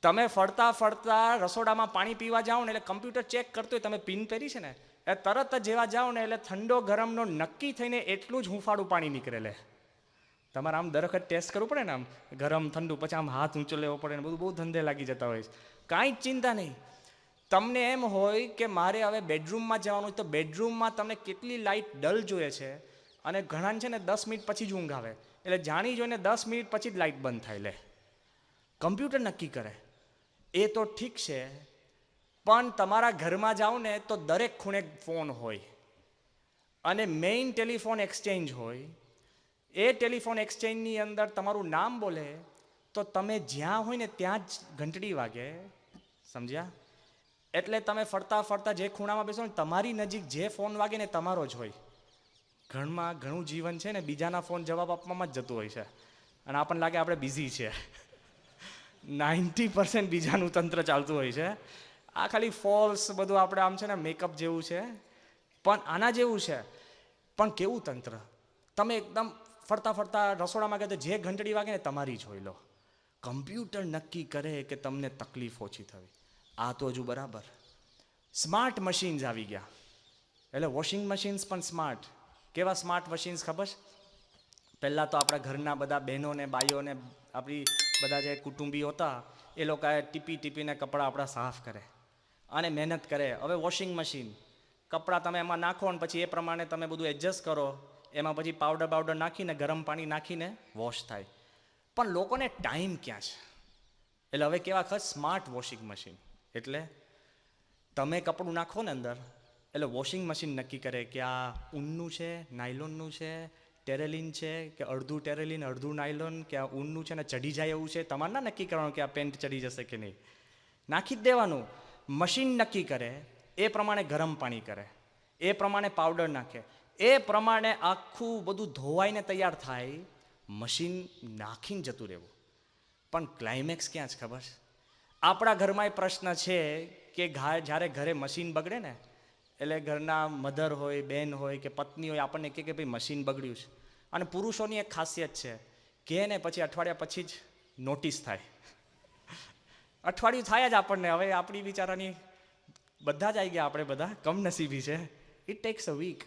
તમે ફરતા ફરતા રસોડામાં પાણી પીવા જાઓ ને એટલે કમ્પ્યુટર ચેક કરતો હોય તમે પિન પહેરી છે ને, એ તરત જ જેવા જાઓ ને એટલે ઠંડો ગરમનો નક્કી થઈને એટલું જ હુંફાળું પાણી નીકળે. લે, તમારે આમ દર વખત ટેસ્ટ કરવું પડે ને, આમ ગરમ ઠંડુ, પછી આમ હાથ ઊંચો લેવો પડે ને, બધું બહુ ધંધે લાગી જતા હોય છે. કાંઈ જ ચિંતા નહીં. તમને એમ હોય કે મારે હવે બેડરૂમમાં જવાનું હોય તો બેડરૂમમાં તમને કેટલી લાઇટ ડલ જોઈએ છે, અને ઘણાને છે ને 10 મિનિટ પછી જ ઊંઘ આવે, એટલે જાણી જોઈને 10 મિનિટ પછી જ લાઇટ બંધ થાય. લે, કમ્પ્યુટર નક્કી કરે. એ તો ઠીક છે, પણ તમારા ઘરમાં જાઓ ને તો દરેક ખૂણે ફોન હોય અને મેઇન ટેલિફોન એક્સચેન્જ હોય. એ ટેલિફોન એક્સચેન્જની અંદર તમારું નામ બોલે તો તમે જ્યાં હોય ને ત્યાં જ ઘંટડી વાગે. સમજ્યા? એટલે તમે ફરતા ફરતા જે ખૂણામાં બેસો ને તમારી નજીક જે ફોન વાગે ને તમારો જ હોય. ઘરમાં ઘણું જીવન છે ને બીજાના ફોન જવાબ આપવામાં જ જતું હોય છે, અને આપણને લાગે આપણે બિઝી છે. 90% બીજાનું તંત્ર ચાલતું હોય છે. આ ખાલી ફોલ્સ બધું આપણે આમ છે ને મેકઅપ જેવું છે, પણ આના જેવું છે પણ કેવું તંત્ર, તમે એકદમ ફરતા ફરતા રસોડામાં ગયા તો જે ઘંટડી વાગે ને તમારી જોઈ લો. કમ્પ્યુટર નક્કી કરે કે તમને તકલીફ ઓછી થવી. આ તો હજુ બરાબર. સ્માર્ટ મશીન્સ આવી ગયા, એટલે વોશિંગ મશીન્સ પણ સ્માર્ટ. કેવા સ્માર્ટ મશીન્સ ખબર છે? પહેલાં તો આપણા ઘરના બધા બહેનોને બાઈઓને આપણી બધા જે કુટુંબી હતા એ લોકોએ ટીપી ટીપીને કપડાં આપણા સાફ કરે અને મહેનત કરે. હવે વોશિંગ મશીન, કપડાં તમે એમાં નાખો ને પછી એ પ્રમાણે તમે બધું એડજસ્ટ કરો, એમાં પછી પાવડર નાખીને ગરમ પાણી નાખીને વોશ થાય. પણ લોકોને ટાઈમ ક્યાં છે? એટલે હવે કેવા ખબર, સ્માર્ટ વોશિંગ મશીન. એટલે તમે કપડું નાખો ને અંદર, એટલે વોશિંગ મશીન નક્કી કરે કે આ ઊનનું છે, નાયલોનનું છે, ટેરેલિન છે કે અડધું ટેરેલિન અડધું નાયલોન, કે આ ઊનનું છે ને ચઢી જાય એવું છે. તમારે ના નક્કી કરવાનું કે આ પેન્ટ ચડી જશે કે નહીં, નાખી જ દેવાનું. મશીન નક્કી કરે, એ પ્રમાણે ગરમ પાણી કરે, એ પ્રમાણે પાવડર નાખે, એ પ્રમાણે આખું બધું ધોવાઈને તૈયાર થાય. મશીન નાખીને જતું રહેવું. પણ ક્લાઇમેક્સ ક્યાં છે ખબર છે? આપણા ઘરમાં એ પ્રશ્ન છે કે જ્યારે ઘરે મશીન બગડે ને, એટલે ઘરના મધર હોય, બેન હોય કે પત્ની હોય, આપણને કહે કે ભાઈ મશીન બગડ્યું છે. અને પુરુષોની એક ખાસિયત છે કે ને પછી અઠવાડિયા પછી જ નોટિસ થાય. અઠવાડિયું થાય જ આપણને. હવે આપણી બિચારાની બધા જ આવી ગયા, આપણે બધા કમનસીબી છે. It takes a week.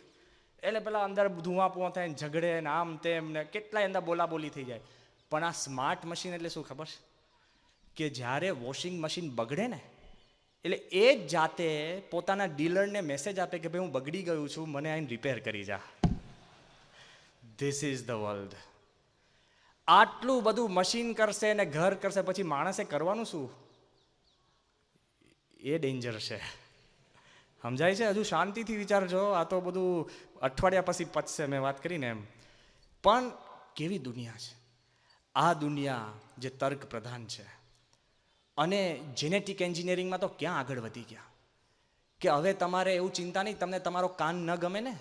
એટલે પેલા અંદર ધુઆ પુઆ થાય ને ઝઘડે ને આમ તેમ ને કેટલાય અંદર બોલાબોલી થઈ જાય. પણ આ સ્માર્ટ મશીન એટલે શું ખબર છે? કે જ્યારે વોશિંગ મશીન બગડે ને, એટલે એ જ જાતે પોતાના ડીલરને મેસેજ આપે કે ભાઈ હું બગડી ગયું છું, મને આઈને રિપેર કરી જા. This is the world. આટલું બધું મશીન કરશે ને ઘર કરશે, પછી માણસે કરવાનું શું? એ ડેન્જર છે. સમજાય છે? હજુ શાંતિથી વિચારજો. આ તો બધું અઠવાડિયા પછી પચશે, મેં વાત કરીને એમ. પણ કેવી દુનિયા છે આ દુનિયા, જે તર્ક પ્રધાન છે. અને જેનેટિક એન્જિનિયરિંગમાં તો ક્યાં આગળ વધી ગયા કે હવે તમારે એવું ચિંતા નહીં, તમને તમારો કાન ન ગમે ને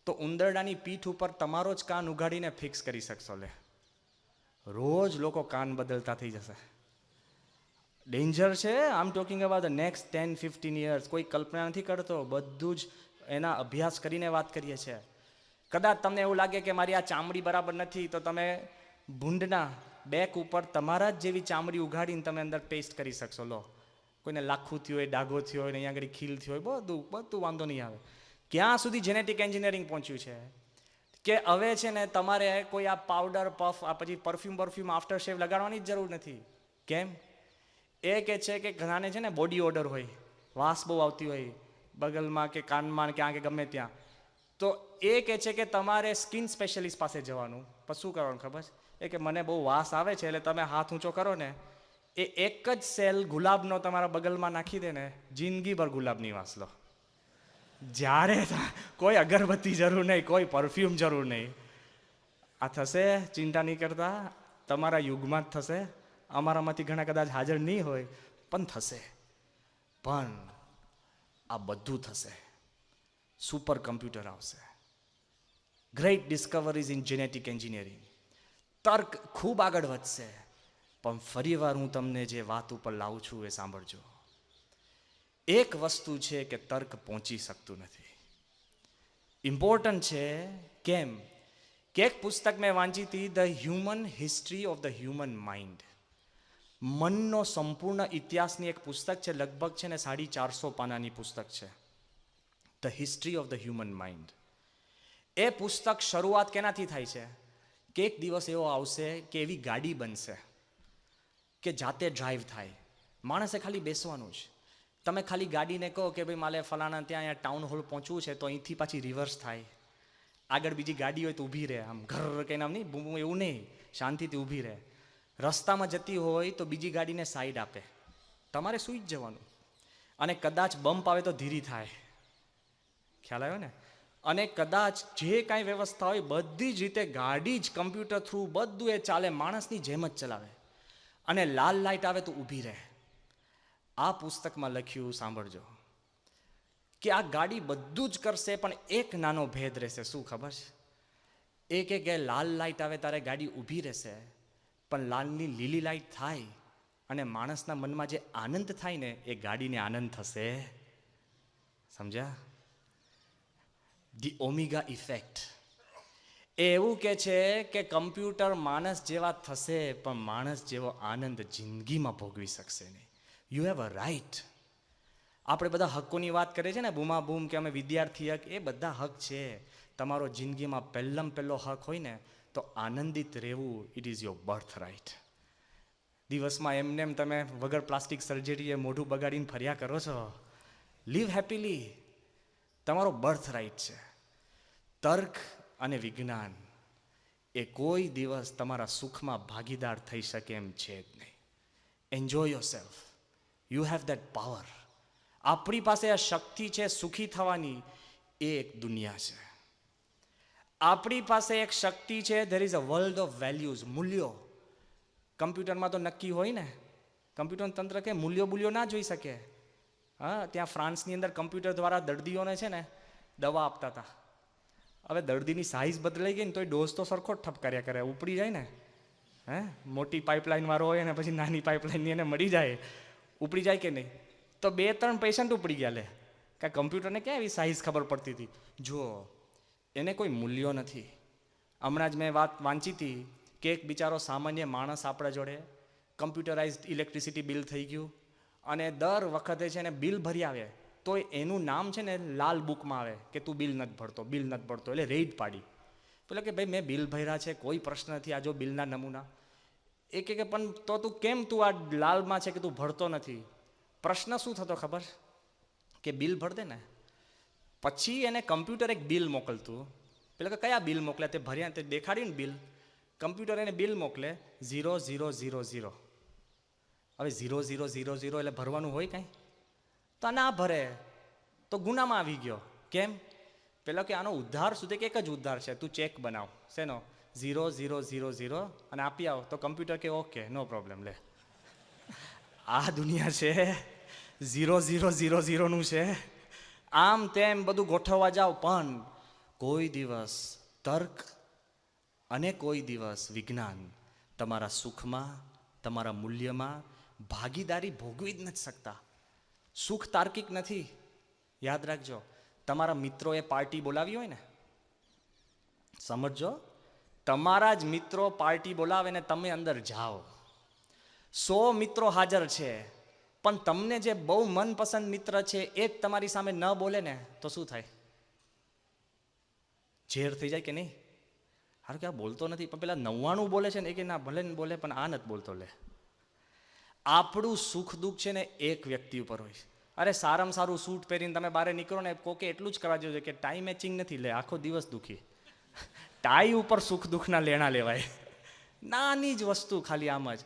તો ઉંદરડાની પીઠ ઉપર તમારો જ કાન ઉગાડીને ફિક્સ કરી શકશો. લે, રોજ લોકો કાન બદલતા થઈ જશે. ડેન્જર છે. I am talking about the next 10-15 years. કોઈ કલ્પના નથી કરતો, બધું જ એના અભ્યાસ કરીને વાત કરીએ છીએ. કદાચ તમને એવું લાગે કે મારી આ ચામડી બરાબર નથી, તો તમે ભૂંડના બેક ઉપર તમારા જ જેવી ચામડી ઉગાડીને તમે અંદર પેસ્ટ કરી શકશો. લો, કોઈને લાખું થયું હોય, ડાઘો થયો હોય, અહીંયા આગળ ખીલ થયો હોય, બધું વાંધો નહીં આવે. ક્યાં સુધી જેનેટિક એન્જિનિયરિંગ પહોંચ્યું છે કે હવે છે ને તમારે કોઈ આ પાવડર પફ આ પછી પરફ્યુમ આફ્ટર શેવ લગાડવાની જ જરૂર નથી. કેમ? એ કે છે કે ઘણાને છે ને બોડી ઓડર હોય, વાસ બહુ આવતી હોય બગલમાં કે કાનમાં કે આંખે ગમે ત્યાં, તો એ કે છે કે તમારે સ્કિન સ્પેશિયલિસ્ટ પાસે જવાનું. પછી શું કરવાનું ખબર છે? એ કે મને બહુ વાસ આવે છે, એટલે તમે હાથ ઊંચો કરો ને, એ એક જ સેલ ગુલાબનો તમારા બગલમાં નાખી દે ને, જિંદગીભર ગુલાબની વાસ લો. જ્યારે કોઈ અગરબત્તી જરૂર નહીં, કોઈ પરફ્યુમ જરૂર નહીં. આ થશે, ચિંતા નહીં કરતા. તમારા યુગમાં જ થશે. અમારામાંથી ઘણા કદાચ હાજર નહીં હોય, પણ થશે. પણ આ બધું થશે. સુપર કમ્પ્યુટર આવશે. Great discoveries in genetic engineering. તર્ક ખૂબ આગળ વધશે. પણ ફરીવાર હું તમને જે વાત ઉપર લાવું છું એ સાંભળજો. એક વસ્તુ છે કે તર્ક પહોંચી શકતું નથી. ઇમ્પોર્ટન્ટ છે. કેમ? કે એક પુસ્તક મેં વાંચી હતી, the human history of the human mind. મનનો સંપૂર્ણ ઇતિહાસની એક પુસ્તક છે. લગભગ છે ને 450 પાનાની પુસ્તક છે, the history of the human mind. એ પુસ્તક શરૂઆત કેનાથી થાય છે કે એક દિવસ એવો આવશે કે એવી ગાડી બનશે કે જાતે ડ્રાઈવ થાય. માણસે ખાલી બેસવાનું જ. તમે ખાલી ગાડીને કહો કે ભાઈ મારે ફલાણા ત્યાં અહીંયા ટાઉન હોલ પહોંચવું છે, તો અહીંથી પાછી રિવર્સ થાય. આગળ બીજી ગાડી હોય તો ઊભી રહે, આમ ઘર કંઈ નામ નહીં, બૂમ એવું નહીં, શાંતિથી ઊભી રહે. રસ્તામાં જતી હોય તો બીજી ગાડીને સાઈડ આપે. તમારે સૂઈ જ જવાનું. અને કદાચ બમ્પ આવે તો ધીરી થાય. ખ્યાલ આવ્યો ને? અને કદાચ જે કાંઈ વ્યવસ્થા હોય બધી જ રીતે ગાડી જ કમ્પ્યુટર થ્રુ બધું એ ચાલે, માણસની જેમ જ ચલાવે. અને લાલ લાઇટ આવે તો ઊભી રહે. આ પુસ્તકમાં લખ્યું, સાંભળજો, કે આ ગાડી બધું જ કરશે, પણ એક નાનો ભેદ રહેશે. શું ખબર છે? કે લાલ લાઇટ આવે ત્યારે ગાડી ઊભી રહેશે, પણ લાલની લીલી લાઇટ થાય અને માણસના મનમાં જે આનંદ થાય ને, એ ગાડીને આનંદ થશે. સમજ્યા? The omega effect. એ એવું કે છે કે કમ્પ્યુટર માણસ જેવા થશે પણ માણસ જેવો આનંદ જિંદગીમાં ભોગવી શકશે નહીં. You have a right. આપણે બધા હકોની વાત કરીએ છીએ ને, બૂમા બૂમ કે અમે વિદ્યાર્થી હક, એ બધા હક છે. તમારો જિંદગીમાં પહેલો હક હોય ને તો આનંદિત રહેવું. It is your birth right. દિવસમાં એમને એમ તમે વગર પ્લાસ્ટિક સર્જરીએ મોઢું બગાડીને ફર્યા કરો છો. Live happily. તમારો બર્થ રાઇટ છે. તર્ક અને વિજ્ઞાન એ કોઈ દિવસ તમારા સુખમાં ભાગીદાર થઈ શકે એમ છે જ નહીં. Enjoy your self. You have that power. આપણી પાસે આ શક્તિ છે સુખી થવાની. એ એક દુનિયા છે. આપણી પાસે એક શક્તિ છે. There is a world of values. મૂલ્યો. કમ્પ્યુટરમાં તો નક્કી હોય ને. કમ્પ્યુટર તંત્ર કે મૂલ્યો બુલ્યો ના જોઈ શકે. હા, ત્યાં ફ્રાન્સની અંદર કમ્પ્યુટર દ્વારા દર્દીઓને છે ને દવા આપતા હતા. હવે દર્દીની સાઇઝ બદલાઈ ગઈ ને તોય ડોઝ તો સરખો જ ઠપકાર્યા કરે. ઉપડી જાય ને. હે, મોટી પાઇપલાઇન વાળો હોય ને પછી નાની પાઇપલાઇનની એને મળી જાય. ઉપડી જાય કે નહીં? તો 2-3 પેશન્ટ ઉપડી ગયા. લે કે કમ્પ્યુટરને ક્યાં એવી સાઇઝ ખબર પડતી હતી? જો, એને કોઈ મૂલ્યો નથી. હમણાં જ મેં વાત વાંચી હતી કે એક બિચારો સામાન્ય માણસ આપણા જોડે કમ્પ્યુટરાઇઝડ ઇલેક્ટ્રિસિટી બિલ થઈ ગયું અને દર વખતે છે ને બિલ ભરી આવે તો એનું નામ છે ને લાલ બુકમાં આવે કે તું બિલ નથી ભરતો, બિલ નથી ભરતો. એટલે રેડ પાડી. પેલો કે ભાઈ મેં બિલ ભર્યા છે, કોઈ પ્રશ્ન નથી, આ જો બિલના નમૂના. એ કે પણ તો તું કેમ તું આ લાલમાં છે કે તું ભરતો નથી? પ્રશ્ન શું થતો ખબર? કે બિલ ભર દે ને. પછી એને કમ્પ્યુટર એક બિલ મોકલતું. પેલો કે કયા બિલ મોકલે? તે ભર્યા તે દેખાડ્યું ને બિલ. કમ્પ્યુટર એને બિલ મોકલે 0000. હવે 0000 એટલે ભરવાનું હોય કાંઈ? તો ના ભરે તો ગુનામાં આવી ગયો. કેમ? પેલો કે આનો ઉદ્ધાર સુધી કે એક જ ઉદ્ધાર છે, તું ચેક બનાવ. શેનો? 0000 અને આપી આવ. તો કમ્પ્યુટર કે ઓકે, નો પ્રોબ્લેમ. લે, આ દુનિયા છે 0000નું છે. આમ તેમ બધું ગોઠવવા જાવ પણ કોઈ દિવસ તર્ક અને કોઈ દિવસ વિજ્ઞાન તમારા સુખમાં, તમારા મૂલ્યમાં ભાગીદારી ભોગવી જ નથી શકતા. સુખ તાર્કિક નથી. યાદ રાખજો. તમારા મિત્રોએ પાર્ટી બોલાવી હોય ને, સમજો, તમારા જ મિત્રો પાર્ટી બોલાવે ને તમે અંદર જાઓ. 100 મિત્રો હાજર છે પણ તમને જે બહુ મનપસંદ મિત્ર છે એ જ તમારી સામે ન બોલે ને તો શું થાય? ઝેર થઈ જાય કે નહીં? હારું કે આ બોલતો નથી પણ પેલા 99 બોલે છે ને એ કે ના ભલે ને બોલે પણ આ નથી બોલતો. લે, આપણું સુખ દુઃખ છે ને એક વ્યક્તિ ઉપર હોય. અરે સારામાં સારું સૂટ પહેરીને તમે બહાર નીકળો ને કોકે એટલું જ કરવા જોઈએ કે ટાઈ મેચિંગ નથી. લે, આખો દિવસ દુઃખી. ટાઈ ઉપર સુખ દુઃખના લેણા લેવાય. નાની જ વસ્તુ ખાલી આમ જ.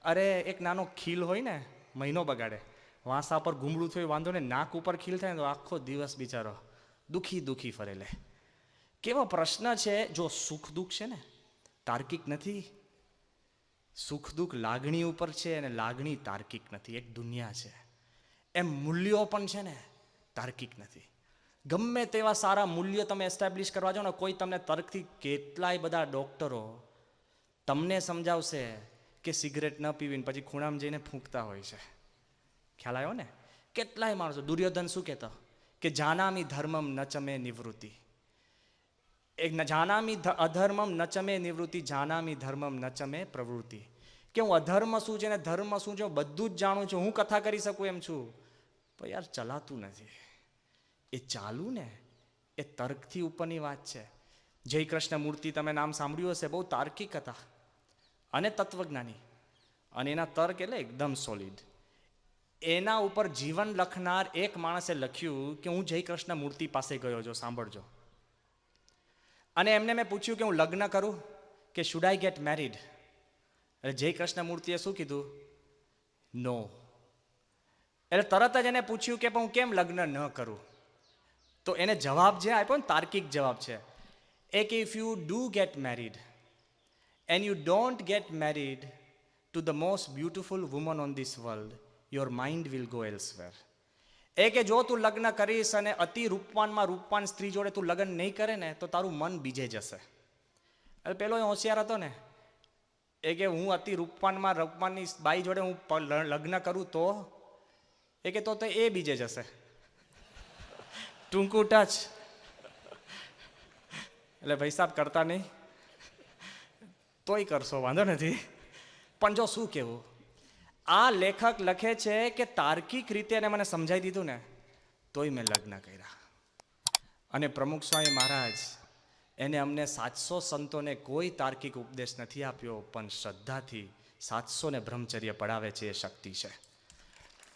અરે એક નાનો ખીલ હોય ને મહિનો બગાડે. વાંસા પર ગુમડું થયું વાંધો ને, નાક ઉપર ખીલ થાય ને તો આખો દિવસ બિચારો દુઃખી ફરે. લે, કેવો પ્રશ્ન છે. જો સુખ દુઃખ છે ને તાર્કિક નથી. સુખ દુઃખ લાગણી ઉપર છે અને લાગણી તાર્કિક નથી. એક દુનિયા છે. એમ મૂલ્યો પણ છે ને તાર્કિક નથી. ગમે તેવા સારા મૂલ્યો તમે એસ્ટાબ્લિશ કરવા જાઓ ને, કોઈ તમને તર્કથી, કેટલાય બધા ડોક્ટરો તમને સમજાવશે કે સિગરેટ ન પીવીને પછી ખૂણામાં જઈને ફૂંકતા હોય છે. ખ્યાલ આવ્યો ને? કેટલાય માણસો. દુર્યોધન શું કહેતો? કે જાનામી ધર્મમ ન ચમે નિવૃત્તિ. એક જાનામી અધર્મમ ન ચમે નિવૃત્તિ, જાનામી ધર્મમ ન ચમે પ્રવૃત્તિ. કે હું અધર્મ શું છે ને ધર્મ શું છે બધું જ જાણું છું, હું કથા કરી શકું એમ છું, પણ યાર ચલાતું નથી. એ ચાલુ ને એ તર્કથી ઉપરની વાત છે. જય કૃષ્ણ મૂર્તિ તમે નામ સાંભળ્યું હશે, બહુ તાર્કિક હતા અને તત્વજ્ઞાની. અને એના તર્ક એટલે એકદમ સોલિડ. એના ઉપર જીવન લખનાર એક માણસે લખ્યું કે હું જય કૃષ્ણ મૂર્તિ પાસે ગયો છો, સાંભળજો. અને એમને મેં પૂછ્યું કે હું લગ્ન કરું કે શુડ આઈ ગેટ મેરીડ? એટલે જય કૃષ્ણ મૂર્તિએ શું કીધું? નો. એટલે તરત જ એને પૂછ્યું કે પણ હું કેમ લગ્ન ન કરું? તો એને જવાબ જે આપ્યો ને તાર્કિક જવાબ છે એ કે if you do get married and you don't get married to the most beautiful woman on this world, your mind will go elsewhere. એ કે જો તું લગ્ન કરીશ અને અતિ રૂપવાન સ્ત્રી જોડે તું લગ્ન નહીં કરે ને તો તારું મન બીજે જશે. એટલે પેલો એ હોશિયાર હતો ને, એ કે હું અતિ રૂપવાનની બાઈ જોડે હું લગ્ન કરું તો એ કે તો એ બીજે જશે. ટૂંકું ટચ. એટલે ભાઈ સાહેબ કરતા નહીં, તોય કરશો વાંધો નથી. પણ જો શું કહેવું, આ લેખક લખે છે કે તાર્કિક રીતે એને મને સમજાવી દીધું ને તોય મેં લગ્ન કર્યા. અને પ્રમુખ સ્વામી મહારાજ એને અમને 700 સંતોને કોઈ તાર્કિક ઉપદેશ નથી આપ્યો, પણ શ્રદ્ધાથી 700 ને બ્રહ્મચર્ય પડાવે છે. એ શક્તિ છે.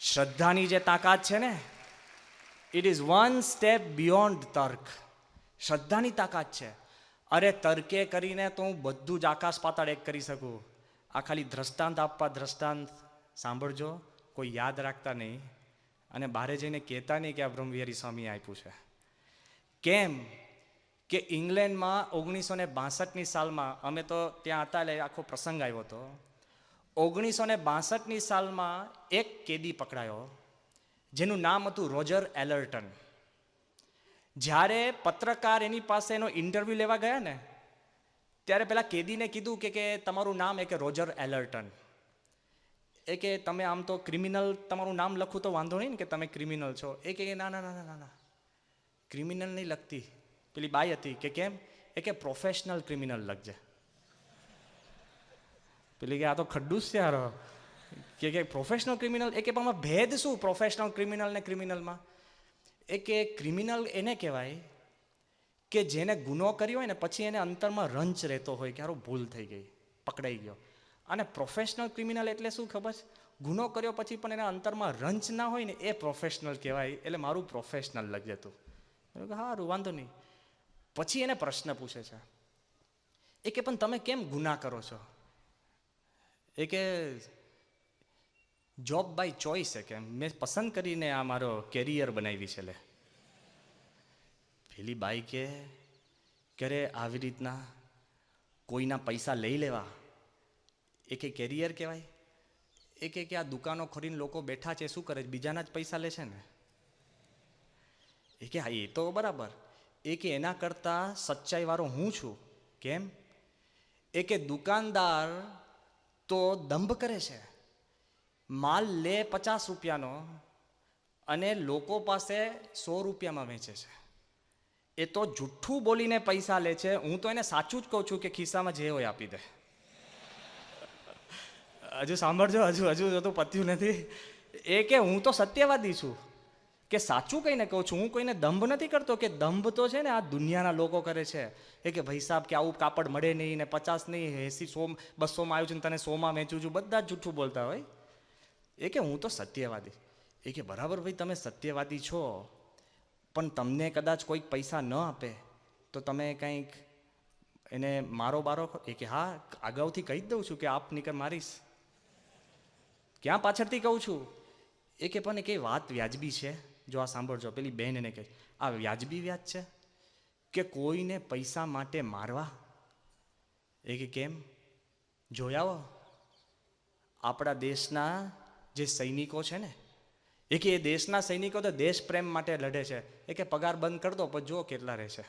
શ્રદ્ધાની જે તાકાત છે ને, it is one step beyond તર્ક. શ્રદ્ધાની તાકાત છે. અરે તર્કે કરીને તો હું બધું જ આકાશ પાતાળ એક કરી શકું. આ ખાલી દ્રષ્ટાંત આપવા, દ્રષ્ટાંત સાંભળજો, કોઈ યાદ રાખતા નહીં અને બહાર જઈને કહેતા નહીં કે આ બ્રહ્મવિહારી સ્વામીએ આપ્યું છે. કેમ કે ઇંગ્લેન્ડમાં 1962ની સાલમાં, અમે તો ત્યાં હતા એટલે આખો પ્રસંગ આવ્યો હતો. 1962ની સાલમાં એક કેદી પકડાયો જેનું નામ હતું રોજર એલર્ટન. જ્યારે પત્રકાર એની પાસે એનો ઇન્ટરવ્યૂ લેવા ગયા ને ત્યારે પેલા કેદીને કીધું કે તમારું નામ કે રોજર એલર્ટન. એ કે તમે આમ તો ક્રિમિનલ, તમારું નામ લખું તો વાંધો નહીં ને કે તમે ક્રિમિનલ છો. એ કે ના ના ના ના ના, ક્રિમિનલ નહીં લખતી. પેલી બાઈ હતી કે કેમ? એ કે પ્રોફેશનલ ક્રિમિનલ લખજે. પેલી કે આ તો ખડ્ડું છે યાર, કે પ્રોફેશનલ ક્રિમિનલ. એ કે પણ ભેદ શું પ્રોફેશનલ ક્રિમિનલ ને ક્રિમિનલમાં? એ કે ક્રિમિનલ એને કહેવાય કે જેને ગુનો કર્યો હોય ને પછી એને અંતરમાં રંચ રહેતો હોય કે હારું ભૂલ થઈ ગઈ, પકડાઈ ગયો. અને પ્રોફેશનલ ક્રિમિનલ એટલે શું ખબર છે? ગુનો કર્યો પછી પણ એના અંતરમાં રંચ ના હોય ને એ પ્રોફેશનલ કહેવાય. એટલે મારું પ્રોફેશનલ લખજે તું. સારું વાંધો નહીં. પછી એને પ્રશ્ન પૂછે છે, એ કે પણ તમે કેમ ગુના કરો છો? એ કે જોબ બાય ચોઇસ છે, કે મેં પસંદ કરીને આ મારો કેરિયર બનાવી છે. લે પેલી બાઈ કે રે આવી રીતના કોઈના પૈસા લઈ લેવા એ કે કેરિયર કહેવાય? એ કે આ દુકાનો ખોરીને લોકો બેઠા છે શું કરે? બીજાના જ પૈસા લે છે ને. એ કે હા એ તો બરાબર. એ કે એના કરતાં સચ્ચાઈ વાળો હું છું. કેમ? એ કે દુકાનદાર તો દંભ કરે છે, માલ લે 50 રૂપિયાનો અને લોકો પાસે 100 રૂપિયામાં વેચે છે. એ તો જુઠ્ઠું બોલીને પૈસા લે છે. હું તો એને સાચું જ કહું છું કે ખિસ્સામાં જે હોય આપી દે. હજુ સાંભળજો, હજુ તો પત્યું નથી. એ કે હું તો સત્યવાદી છું, કે સાચું કહીને કહું છું. હું કોઈને દંભ નથી કરતો. કે દંભ તો છે ને આ દુનિયાના લોકો કરે છે. એ કે ભાઈ સાહેબ કે આવું કાપડ મળે નહીં ને 50 નહીં 80 100 200માં આવ્યું છે ને તને 100માં વેચું છું. બધા જ જૂઠું બોલતા હોય. એ કે હું તો સત્યવાદી. એ કે બરાબર ભાઈ તમે સત્યવાદી છો, પણ તમને કદાચ કોઈક પૈસા ન આપે તો તમે કંઈક એને મારો બારો? એ કે હા અગાઉથી કહી જ દઉં છું કે આપ નીકળ મારીશ. ક્યાં પાછળથી કહું છું? એ કે પણ એ કઈ વાત વ્યાજબી છે? જો આ સાંભળજો. પેલી બેન એને કહે આ વ્યાજબી વ્યાજ છે કે કોઈને પૈસા માટે મારવા? એ કે કેમ? જોયા હો આપણા દેશના જે સૈનિકો છે ને, એ કે એ દેશના સૈનિકો તો દેશ પ્રેમ માટે લડે છે. એ કે પગાર બંધ કરી દો પણ જો કેટલા રહે છે.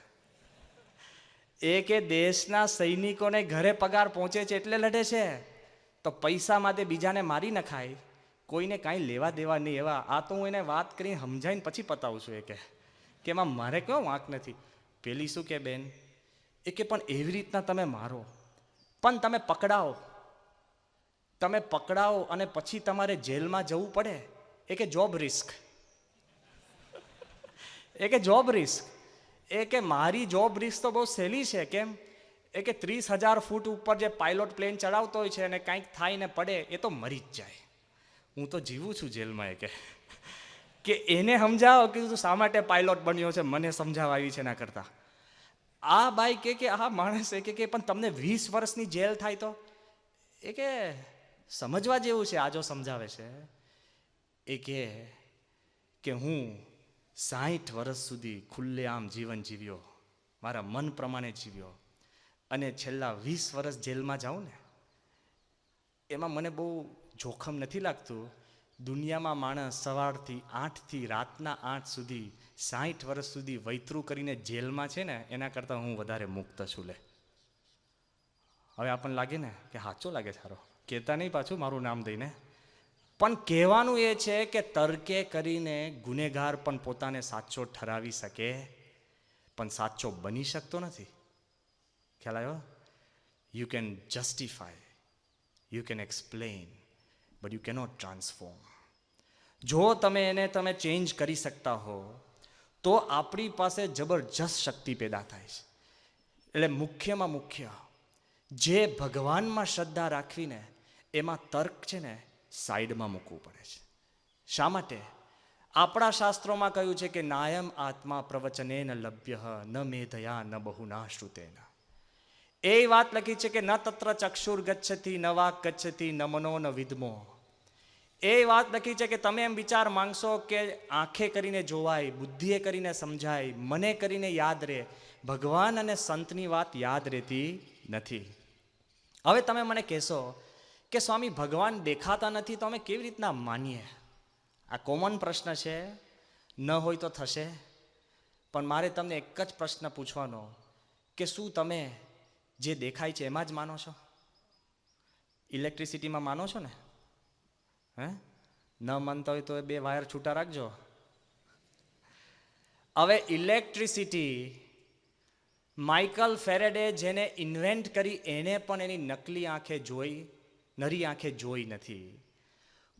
એ કે દેશના સૈનિકોને ઘરે પગાર પહોંચે છે એટલે લડે છે. તો પૈસા માટે બીજાને મારી નખાય, કોઈને કાંઈ લેવા દેવા નહીં એવા. આ તો હું એને વાત કરીને સમજાવીને પછી પતાવું છું. એ કે એમાં મારે કયો વાંક નથી. પેલી શું કે બેન? એ કે પણ એવી રીતના તમે મારો પણ તમે પકડાવો અને પછી તમારે જેલમાં જવું પડે. એ કે જોબ રિસ્ક. એ કે જોબ રિસ્ક. એ કે મારી જોબ રિસ્ક તો બહુ સહેલી છે. કેમ? એ કે 30,000 ફૂટ ઉપર જે પાયલોટ પ્લેન ચડાવતો હોય છે અને કાંઈક થાય ને પડે એ તો મરી જ જાય. હું તો જીવું છું જેલમાં. એ કે એને સમજાવો કે તું શા માટે પાયલોટ બન્યો છે, મને સમજાવવા આવી છે એના કરતા. આ બાઈ કે આ માણસ એ કે પણ તમને 20 વર્ષની જેલ થાય તો? એ કે સમજવા જેવું છે આ જો સમજાવે છે. એ કે હું 60 વર્ષ સુધી ખુલ્લેઆમ જીવન જીવ્યો, મારા મન પ્રમાણે જીવ્યો, અને છેલ્લા 20 વર્ષ જેલમાં જાઉં ને એમાં મને બહુ જોખમ નથી લાગતું. દુનિયામાં માણસ સવારથી 8થી રાતના 8 સુધી 60 વર્ષ સુધી વૈતરું કરીને જેલમાં છે ને એના કરતાં હું વધારે મુક્ત છું. લે હવે આપણને લાગે ને કે સાચો લાગે સારો, કહેતા નહીં પાછું મારું નામ દઈને. પણ કહેવાનું એ છે કે તર્કે કરીને ગુનેગાર પણ પોતાને સાચો ઠરાવી શકે, પણ સાચો બની શકતો નથી. ખ્યાલ આવ્યો? You can justify, you can explain, but you cannot transform. જો તમે ચેન્જ કરી શકતા હો તો આપણી પાસે જબરજસ્ત શક્તિ પેદા થાય છે. એટલે મુખ્યમાં મુખ્ય જે ભગવાનમાં શ્રદ્ધા રાખવીને એમાં તર્ક છે ને સાઈડમાં મૂકવું પડે છે. શા માટે? આપણા શાસ્ત્રોમાં કહ્યું છે કે નાયમ આત્મા પ્રવચનેન લભ્ય ન મેધયા ન બહુના શ્રુતેન. એ વાત લખી છે કે ન તત્ર ચક્ષુર ગચ્છતિ ન વાક ગચ્છતિ ન મનો ન વિદ્મો. એ વાત લખી છે કે તમે એમ વિચાર માંગશો કે આંખે કરીને જોવાય, બુદ્ધિએ કરીને સમજાય, મને કરીને યાદ રહે, ભગવાન અને સંતની વાત યાદ રહેતી નથી. હવે તમે મને કહેશો કે સ્વામી ભગવાન દેખાતા નથી તો અમે કેવી રીતના માનીએ? આ કોમન પ્રશ્ન છે, ન હોય તો થશે. પણ મારે તમને એક જ પ્રશ્ન પૂછવાનો કે શું તમે જે દેખાય છે એમાં જ માનો છો? ઇલેક્ટ્રિસિટીમાં માનો છો ને? હે? ન માનતા હોય તો 2 વાયર છૂટા રાખજો. હવે ઇલેક્ટ્રિસિટી માઇકલ ફેરેડે જેને ઇન્વેન્ટ કરી એને પણ એની નકલી આંખે જોઈ, નરી આંખે જોઈ નથી.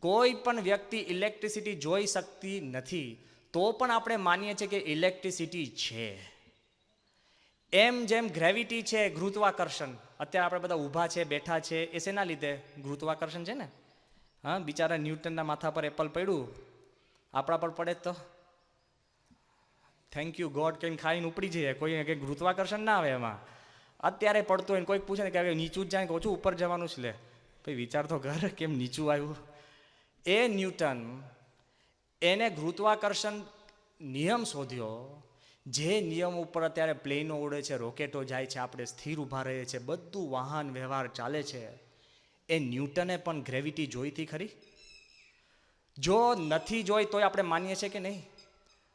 કોઈ પણ વ્યક્તિ ઇલેક્ટ્રિસિટી જોઈ શકતી નથી તો પણ આપણે માનીએ છીએ કે ઇલેક્ટ્રિસિટી છે. એમ જેમ ગ્રેવિટી છે, ગુરુત્વાકર્ષણ, અત્યારે આપણે બધા ઊભા છે, બેઠા છે, એ શેના લીધે? ગુરુત્વાકર્ષણ છે ને. હા, બિચારા ન્યૂટનના માથા પર એપલ પડ્યું, આપણા પર પડે તો થેન્ક યુ ગોડ કહીને ખાઈને ઉપડી જઈએ. કોઈ કંઈ ગુરુત્વાકર્ષણ ના આવે એમાં. અત્યારે પડતું હોય કોઈક પૂછે ને કે નીચું જ જાય કે ઓછું ઉપર જવાનું છે, લે ભાઈ વિચાર તો ઘર કેમ નીચું આવ્યું. એ ન્યૂટન એને ગુરુત્વાકર્ષણ નિયમ શોધ્યો, જે નિયમ ઉપર અત્યારે પ્લેનો ઉડે છે, રોકેટો જાય છે, આપણે સ્થિર ઊભા રહીએ છીએ, બધું વાહન વ્યવહાર ચાલે છે. એ ન્યૂટને પણ ગ્રેવિટી જોઈ હતી ખરી? જો નથી જોઈ તોય આપણે માનીએ છીએ કે નહીં?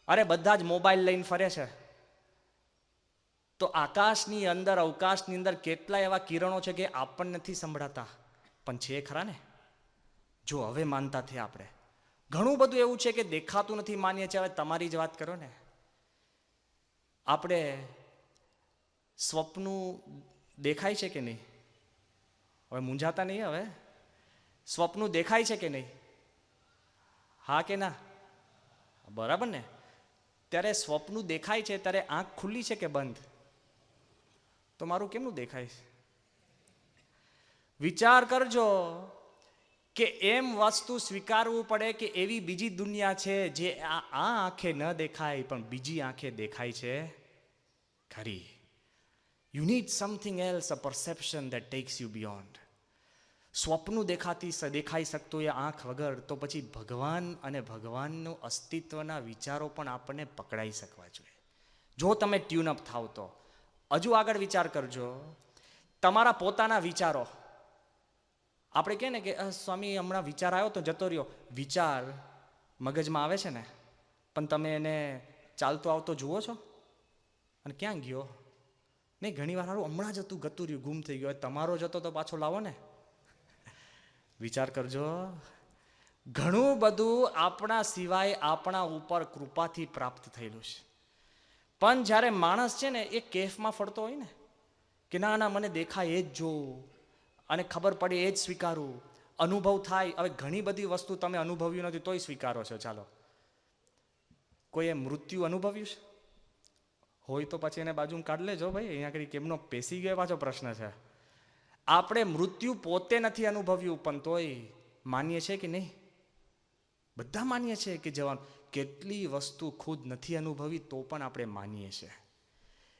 અરે બધા જ મોબાઈલ લઈને ફરે છે તો આકાશની અંદર, અવકાશની અંદર કેટલા એવા કિરણો છે કે આપણને નથી સંભળાતા પણ છે ખરા ને. જો હવે માનતા થયા આપણે. ઘણું બધું એવું છે કે દેખાતું નથી, માનીએ છીએ. હવે તમારી જ વાત કરો ને. આપણે સ્વપ્નું દેખાય છે કે નહીં? હવે મૂંઝાતા નહીં. હવે સ્વપ્નું દેખાય છે કે નહીં? હા કે ના? બરાબર ને. ત્યારે સ્વપ્નું દેખાય છે ત્યારે આંખ ખુલ્લી છે કે બંધ? તો મારું કેમનું દેખાય છે? વિચાર કરજો કે એમ વસ્તુ સ્વીકારવું પડે કે એવી બીજી દુનિયા છે જે આ આંખે ન દેખાય પણ બીજી આંખે દેખાય છે ખરી. You need something else, a perception that takes you beyond. સ્વપ્નું દેખાઈ શકતું એ આંખ વગર તો પછી ભગવાન અને ભગવાનનું અસ્તિત્વના વિચારો પણ આપણને પકડાઈ શકવા જોઈએ. જો તમે ટ્યુન અપ થાવ તો. હજુ આગળ વિચાર કરજો. તમારા પોતાના વિચારો, આપણે કહે ને કે સ્વામી હમણાં વિચાર આવ્યો તો જતો રહ્યો. વિચાર મગજમાં આવે છે ને, પણ તમે એને ચાલતો આવતો જુઓ છો? અને ક્યાં ગયો? નહીં, ઘણી વાર સારું હમણાં જ હતું, ગતું રહ્યું, ગુમ થઈ ગયો. તમારો જતો તો પાછો લાવો ને. વિચાર કરજો. ઘણું બધું આપણા સિવાય આપણા ઉપર કૃપાથી પ્રાપ્ત થયેલું છે. પણ જ્યારે માણસ છે ને એ કેફમાં ફરતો હોય ને કે ના ના મને દેખાય એ જ જોવું અને ખબર પડે એ જ સ્વીકારું, અનુભવ થાય. હવે ઘણી બધી વસ્તુ તમે અનુભવ્યું નથી તોય સ્વીકારો છો. ચાલો, કોઈએ મૃત્યુ અનુભવ્યું છે? હોય તો પછી એને બાજુમાં કાઢ લેજો ભાઈ. અહીંયા કરી કેમનો પેસી ગયો પાછો પ્રશ્ન છે. આપણે મૃત્યુ પોતે નથી અનુભવ્યું પણ તોય માનીએ છીએ કે નહીં? બધા માનીએ છીએ કે જવાનું. કેટલી વસ્તુ ખુદ નથી અનુભવી તો પણ આપણે માનીએ છીએ.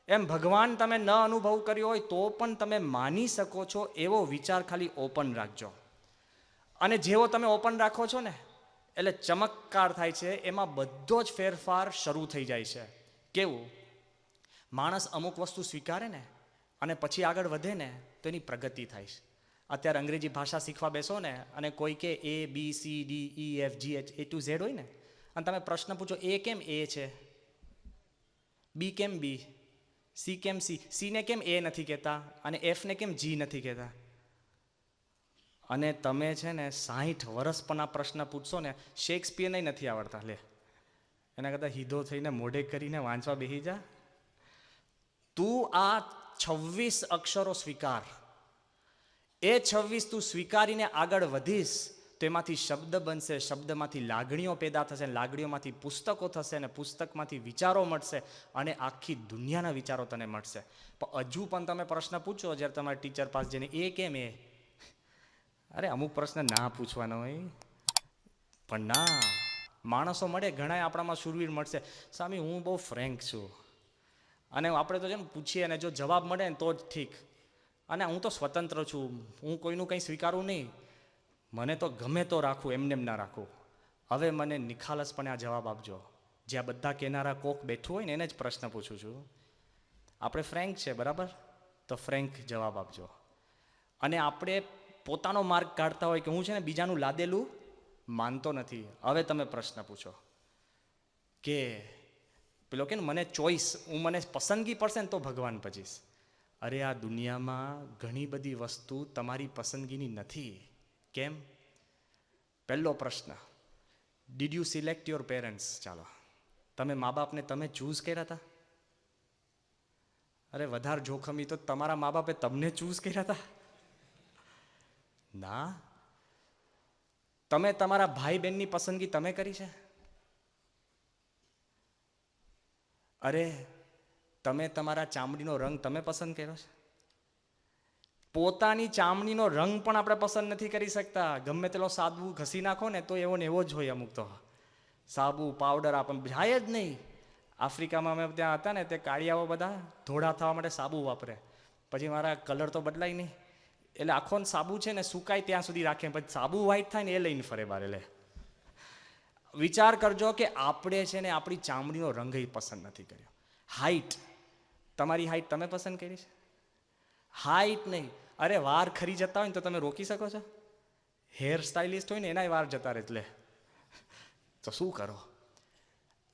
એમ ભગવાન તમે ન અનુભવ કર્યો હોય તો પણ તમે માની શકો છો એવો વિચાર ખાલી ઓપન રાખજો. અને જેવો તમે ઓપન રાખો છો ને એટલે ચમત્કાર થાય છે. એમાં બધો જ ફેરફાર શરૂ થઈ જાય છે. કેવું? માણસ અમુક વસ્તુ સ્વીકારે ને અને પછી આગળ વધે ને તો એની પ્રગતિ થાય છે. અત્યારે અંગ્રેજી ભાષા શીખવા બેસો ને અને કોઈ કે A B C D E F G H A to Z હોય ને અને તમે પ્રશ્ન પૂછો A કેમ A છે, B કેમ B, C કેમ C, C ને કેમ A નથી કહેતા અને F ને કેમ G નથી કહેતા? અને તમે છે ને 60 વર્ષ પણ આ પ્રશ્ન પૂછશો ને શેક્સપિયરને નથી આવડતા. લે, એના કરતાં હીધો થઈને મોઢે કરીને વાંચવા બેસી જા. તું આ 26 અક્ષરો સ્વીકાર. એ 26 તું સ્વીકારીને આગળ વધીશ તો એમાંથી શબ્દ બનશે, શબ્દમાંથી લાગણીઓ પેદા થશે, લાગણીઓમાંથી પુસ્તકો થશે, અને પુસ્તકમાંથી વિચારો મળશે, અને આખી દુનિયાના વિચારો તને મળશે. પણ હજુ પણ તમે પ્રશ્ન પૂછો જ્યારે તમારા ટીચર પાસે જઈને, એ કેમ એ? અરે અમુક પ્રશ્ન ના પૂછવાના હોય. પણ ના, માણસો મળે ઘણા આપણામાં શૂરવીર મળશે. સ્વામી હું બહુ ફ્રેન્ક છું, અને આપણે તો છે ને પૂછીએ અને જો જવાબ મળે ને તો જ ઠીક, અને હું તો સ્વતંત્ર છું, હું કોઈનું કંઈ સ્વીકારું નહીં, મને તો ગમે તો રાખું, એમને ના રાખું. હવે મને નિખાલસપણે આ જવાબ આપજો. જ્યાં બધા કેનારા કોક બેઠું હોય ને એને જ પ્રશ્ન પૂછું છું. આપણે ફ્રેન્ક છે બરાબર? તો ફ્રેન્ક જવાબ આપજો. અને આપણે પોતાનો માર્ગ કાઢતા હોય કે હું છે ને બીજાનું લાદેલું માનતો નથી. હવે તમે પ્રશ્ન પૂછો કે પેલો કે ને મને ચોઈસ, હું મને પસંદગી પડશે ને તો ભગવાન પચીશ. અરે આ દુનિયામાં ઘણી બધી વસ્તુ તમારી પસંદગીની નથી. કેમ? પહેલો પ્રશ્ન, did you select your parents? ચાલો, તમે મા બાપને તમે ચૂઝ કર્યા હતા? અરે વધારે જોખમી તો તમારા મા બાપે તમને ચૂઝ કર્યા હતા? ના. તમે તમારા ભાઈ બહેનની પસંદગી તમે કરી છે? અરે તમે તમારા ચામડીનો રંગ તમે પસંદ કર્યો છે? પોતાની ચામડીનો રંગ પણ આપણે પસંદ નથી કરી શકતા. ગમે તેલો સાબુ ઘસી નાખો ને તો એવો ને એવો જ હોય. અમુક તો સાબુ પાવડર આપણને જાય જ નહીં. આફ્રિકામાં અમે ત્યાં હતા ને, તે કાળિયાઓ બધા ધોળા થવા માટે સાબુ વાપરે. પછી મારા કલર તો બદલાય નહીં, એટલે આખો સાબુ છે ને સુકાય ત્યાં સુધી રાખે, પછી સાબુ વ્હાઈટ થાય ને એ લઈને ફરે બારે. લે વિચાર કરજો કે આપણે છે ને આપણી ચામડીનો રંગ પસંદ નથી કર્યો. હાઈટ, તમારી હાઈટ તમે પસંદ કરી છે? હાઈટ નહીં. અરે વાર ખરી જતા હોય ને તો તમે રોકી શકો છો? હેર સ્ટાઇલિસ્ટ હોય ને એનાય વાર જતા રહે, એટલે તો શું કરો?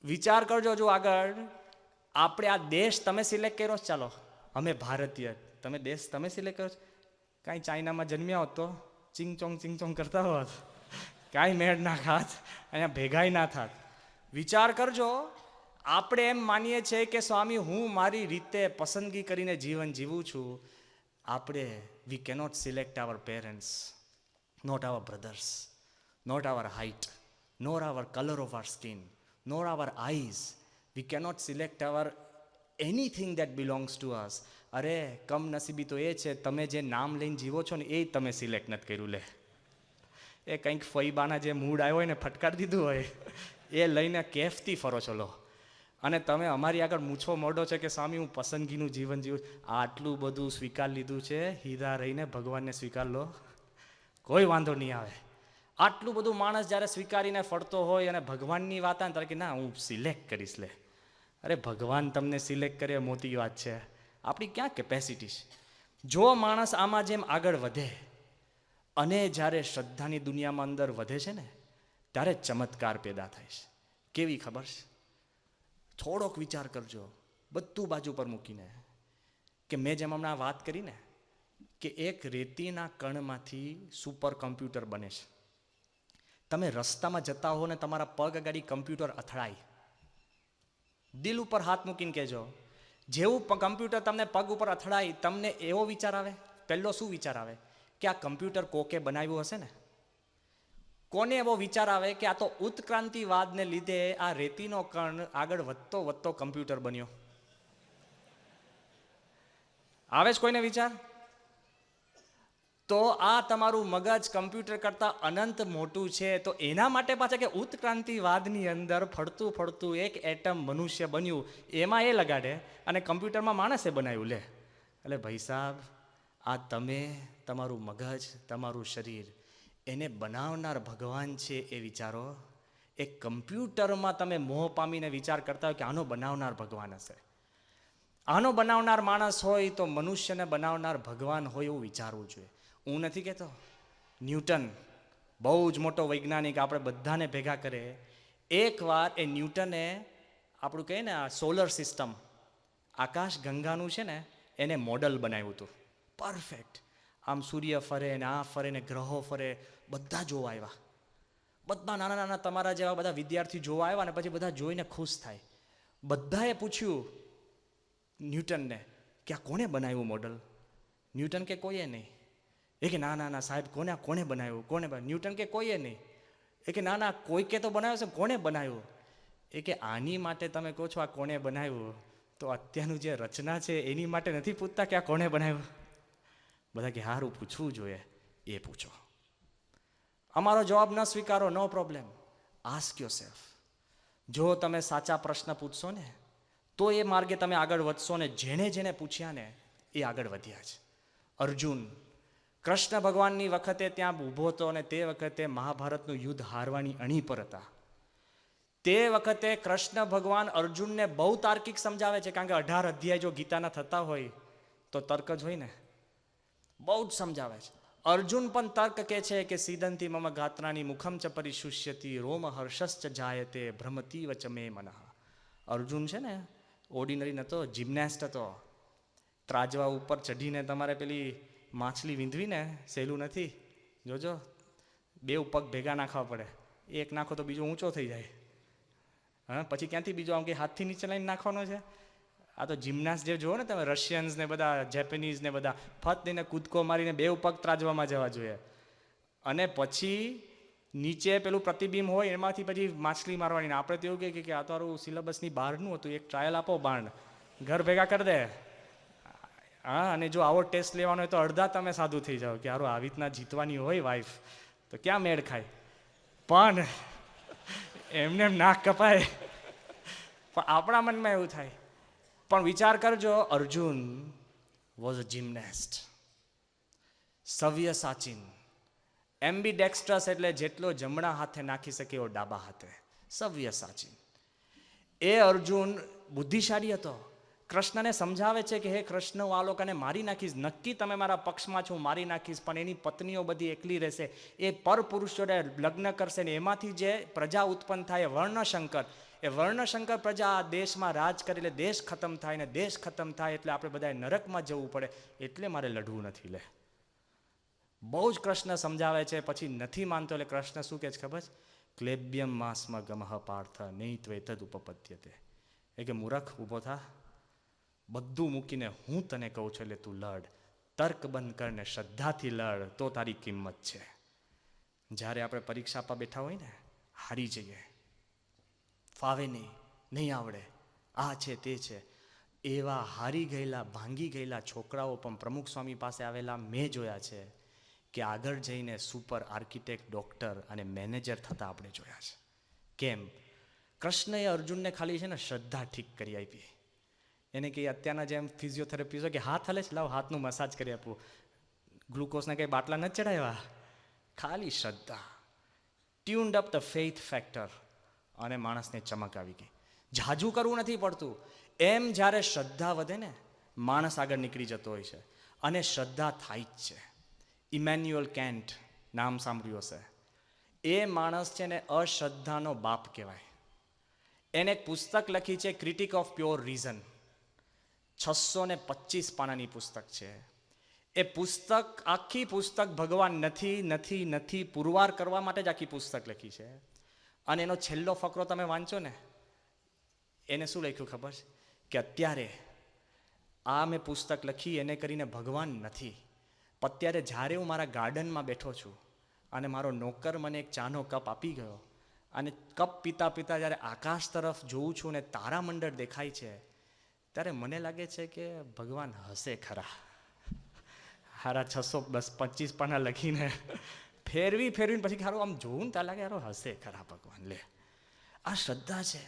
વિચાર કરજો. જો આગળ આપણે આ દેશ તમે સિલેક્ટ કર્યો, ચાલો અમે ભારતીય, તમે દેશ તમે સિલેક્ટ કર્યો. કાંઈ ચાઇનામાં જન્મ્યા હોત તો ચિંગચોંગ કરતા હોત, કાંઈ મેળ ના ખાત, અહીંયા ભેગાય ના થાત. વિચાર કરજો. આપણે એમ માનીએ છીએ કે સ્વામી હું મારી રીતે પસંદગી કરીને જીવન જીવું છું. આપણે we cannot select our parents, not our brothers, not our height, nor our color of our skin, nor our eyes. We cannot select our anything that belongs to us. અરે કમનસીબી તો એ છે તમે જે નામ લઈને જીવો છો ને એ તમે સિલેક્ટ નથી કર્યું. લે એ કંઈક ફઈબાના જે મૂડ આવ્યો હોય ને ફટકાર દીધું હોય એ લઈને કેફથી ફરો છો. લો અને તમે અમારી આગળ મૂછો મોઢો છે કે સ્વામી હું પસંદગીનું જીવન જીવું. આટલું બધું સ્વીકાર લીધું છે, હીરા રહીને ભગવાનને સ્વીકાર લો, કોઈ વાંધો નહીં આવે. આટલું બધું માણસ જ્યારે સ્વીકારીને ફરતો હોય અને ભગવાનની વાત આવે ત્યારે કે ના હું સિલેક્ટ કરીશ. લે અરે ભગવાન તમને સિલેક્ટ કરે મોટી વાત છે, આપણી ક્યાં કેપેસિટી છે? જો માણસ આમાં જેમ આગળ વધે અને જ્યારે શ્રદ્ધાની દુનિયામાં અંદર વધે છે ને ત્યારે ચમત્કાર પેદા થાય છે. કેવી ખબર છે? થોડોક વિચાર કરજો, બધું બાજુ પર મૂકીને, કે મેં જેમ હમણાં વાત કરી ને કે એક રેતીના કણમાંથી સુપર કમ્પ્યુટર બને છે. તમે રસ્તામાં જતા હો ને તમારા પગ અગાડી કમ્પ્યુટર અથડાય, દિલ ઉપર હાથ મૂકીને કહેજો, જેવું કમ્પ્યુટર તમને પગ ઉપર અથડાય તમને એવો વિચાર આવે, પહેલો શું વિચાર આવે? કે આ કમ્પ્યુટર કોકે બનાવ્યું હશે ને. કોને એવો વિચાર આવે કે આ તો ઉત્ક્રાંતિવાદને લીધે આ રેતીનો કણ આગળ વધતો વધતો કમ્પ્યુટર બન્યો? આવે છે કોઈને વિચાર? તો આ તમારું મગજ કમ્પ્યુટર કરતાં અનંત મોટું છે. તો એના માટે પાછા કે ઉત્ક્રાંતિવાદની અંદર ફરતું ફરતું એક એટમ મનુષ્ય બન્યું, એમાં એ લગાડે અને કમ્પ્યુટરમાં માણસે બનાવ્યું. લે એટલે ભાઈ સાહેબ, આ તમે તમારું મગજ તમારું શરીર એને બનાવનાર ભગવાન છે એ વિચારો. એ કમ્પ્યુટરમાં તમે મોહ પામીને વિચાર કરતા હોય કે આનો બનાવનાર ભગવાન હશે, આનો બનાવનાર માણસ હોય તો મનુષ્યને બનાવનાર ભગવાન હોય એવું વિચારવું જોઈએ. હું નથી કહેતો, ન્યૂટન બહુ જ મોટો વૈજ્ઞાનિક, આપણે બધાને ભેગા કરે. એકવાર એ ન્યૂટને આપણું કહે ને આ સોલર સિસ્ટમ, આકાશ ગંગાનું છે ને એને મોડલ બનાવ્યું હતું પરફેક્ટ. આમ સૂર્ય ફરે ને આ ફરે ને ગ્રહો ફરે, બધા જોવા આવ્યા. બધા નાના નાના તમારા જેવા બધા વિદ્યાર્થી જોવા આવ્યા ને પછી બધા જોઈને ખુશ થાય. બધાએ પૂછ્યું ન્યૂટનને કે આ કોને બનાવ્યું મોડલ? ન્યૂટન કે કોઈએ નહીં. એ કે ના ના ના સાહેબ, કોને બનાવ્યું? ન્યૂટન કે કોઈએ નહીં. એ કે ના ના કોઈ કે તો બનાવ્યો છે, કોને બનાવ્યું? એ કે આની માટે તમે કહો છો આ કોને બનાવ્યું, તો અત્યારનું જે રચના છે એની માટે નથી પૂછતા કે આ કોને બનાવ્યું? બધા કે હારું પૂછવું જોઈએ, એ પૂછો. અમારો જવાબ ન સ્વીકારો, નો પ્રોબ્લેમ, આસ્ક યોરસેલ્ફ. જો તમે સાચા પ્રશ્ન પૂછશો ને તો એ માર્ગે તમે આગળ વધશો, ને જેને જેને પૂછ્યા ને એ આગળ વધ્યા છે. અર્જુન કૃષ્ણ ભગવાનની વખતે ત્યાં ઊભો હતો અને તે વખતે મહાભારતનું યુદ્ધ હારવાની અણી પર હતા. તે વખતે કૃષ્ણ ભગવાન અર્જુનને બહુ તાર્કિક સમજાવે છે, કારણ કે 18 અધ્યાય જો ગીતાના થતા હોય તો તર્ક જ હોય ને, બહુ જ સમજાવે છે. અર્જુન પણ તર્ક કે છે કે સીદંતી મમ ગાત્રાની મુખમ ચ પરિશુષ્યતિ રોમ હર્ષશ્ચ જાયતે ભ્રમતી વચ મે મનઃ. અર્જુન છે ને ઓર્ડિનરી નહોતો, જિમ્નેસ્ટ હતો. ત્રાજવા ઉપર ચઢીને તમારે પેલી માછલી વીંધવીને સહેલું નથી. જોજો 2 પગ ભેગા નાખવા પડે, એક નાખો તો બીજો ઊંચો થઈ જાય. હા, પછી ક્યાંથી બીજો આમ કે હાથથી નીચે લાઈને નાખવાનો છે? આ તો જિમ્નાસ્ટ જે જુઓ ને તમે, રશિયન્સ ને બધા, જેપનીઝ ને બધા, ફત દઈને કૂદકો મારીને 2 પગ ત્રાજવામાં જવા જોઈએ, અને પછી નીચે પેલું પ્રતિબિંબ હોય એમાંથી પછી માછલી મારવાની. આપણે તો એવું કે આ તો સારું સિલેબસની બહારનું હતું, એક ટ્રાયલ આપો બાણ, ઘર ભેગા કરી દે. હા, અને જો આવો ટેસ્ટ લેવાનો હોય તો અડધા તમે સાધુ થઈ જાઓ કે સારું આવી રીતના જીતવાની હોય વાઈફ તો ક્યાં મેળ ખાય. પણ એમને એમ નાક કપાય. પણ આપણા મનમાં એવું થાય. પણ વિચાર કરજો, અર્જુન વોઝ અ જિમ્નેસ્ટ, સવ્ય સાચીન, એમ્બીડેક્સ્ટ્રસ, એટલે જેટલો જમણા હાથે નાખી શકે એવો ડાબા હાથે, સવ્ય સાચીન. એ અર્જુન બુદ્ધિશાળી હતો. કૃષ્ણને સમજાવે છે કે હે કૃષ્ણ, હું આ લોકોને મારી નાખીશ, નક્કી તમે મારા પક્ષમાં છો, મારી નાખીશ, પણ એની પત્નીઓ બધી એકલી રહેશે, એ પરપુરુષોને લગ્ન કરશે ને એમાંથી જે પ્રજા ઉત્પન્ન થાય વર્ણશંકર, એ વર્ણશંકર પ્રજા આ દેશમાં રાજ કરે એટલે દેશ ખતમ થાય, ને દેશ ખતમ થાય એટલે આપણે બધાએ નરકમાં જવું પડે, એટલે મારે લડવું નથી. લે, બહુ જ કૃષ્ણ સમજાવે છે. પછી નથી માનતો એટલે કૃષ્ણ શું કહે છે ખબર? ક્લેબ્યમ માસ્મ ગમઃ પાર્થ નૈત્વેતદ ઉપપદ્યતે. એ કે મૂર્ખ, ઊભો થા, બધું મૂકીને હું તને કહું છું એટલે તું લડ, તર્ક બંધ કરને શ્રદ્ધાથી લડ, તો તારી કિંમત છે. જ્યારે આપણે પરીક્ષા આપવા બેઠા હોય ને, હારી જઈએ, ફાવે નહીં આવડે, આ છે તે છે, એવા હારી ગયેલા, ભાંગી ગયેલા છોકરાઓ પણ પ્રમુખ સ્વામી પાસે આવેલા મેં જોયા છે, કે આગળ જઈને સુપર આર્કિટેક્ટ, ડૉક્ટર અને મેનેજર થતા આપણે જોયા છે. કેમ? કૃષ્ણએ અર્જુનને ખાલી છે ને શ્રદ્ધા ઠીક કરી આપી. એને કે અત્યારના જેમ ફિઝિયોથેરાપી કે હાથ હલે છે, લાવ હાથનું મસાજ કરી આપું, ગ્લુકોઝના કંઈ બાટલા નથી ચડાવ્યા, ખાલી શ્રદ્ધા, tuned up the faith factor, અને માણસને ચમક આવી ગઈ. જાજુ કરવું નથી પડતું. એમ જ્યારે શ્રદ્ધા વધે ને, માણસ આગળ નીકળી જતો હોય છે, અને શ્રદ્ધા થાય જ છે. ઇમેન્યુઅલ કેન્ટ નામ સાંભળ્યું હશે. એ માણસ છે ને અશ્રદ્ધાનો બાપ કહેવાય. એને એક પુસ્તક લખી છે, ક્રિટિક ઓફ પ્યોર રીઝન, 625 પાનાની પુસ્તક છે. એ પુસ્તક, આખી પુસ્તક ભગવાન નથી પુરવાર કરવા માટે જ આખી પુસ્તક લખી છે. અને એનો છેલ્લો ફકરો તમે વાંચો ને, એને શું લખ્યું ખબર છે? કે અત્યારે આ મેં પુસ્તક લખી એને કરીને ભગવાન નથી, પણ અત્યારે જ્યારે હું મારા ગાર્ડનમાં બેઠો છું અને મારો નોકર મને એક ચાનો કપ આપી ગયો, અને કપ પીતા પીતા જ્યારે આકાશ તરફ જોઉં છું ને તારામંડળ દેખાય છે, ત્યારે મને લાગે છે કે ભગવાન હશે ખરા. હારા 625 પાના લખીને ફેરવીને પછી ખારું આમ જોવું ને ત્યાં લાગે યાર હશે ખરા ભગવાન. લે, આ શ્રદ્ધા છે.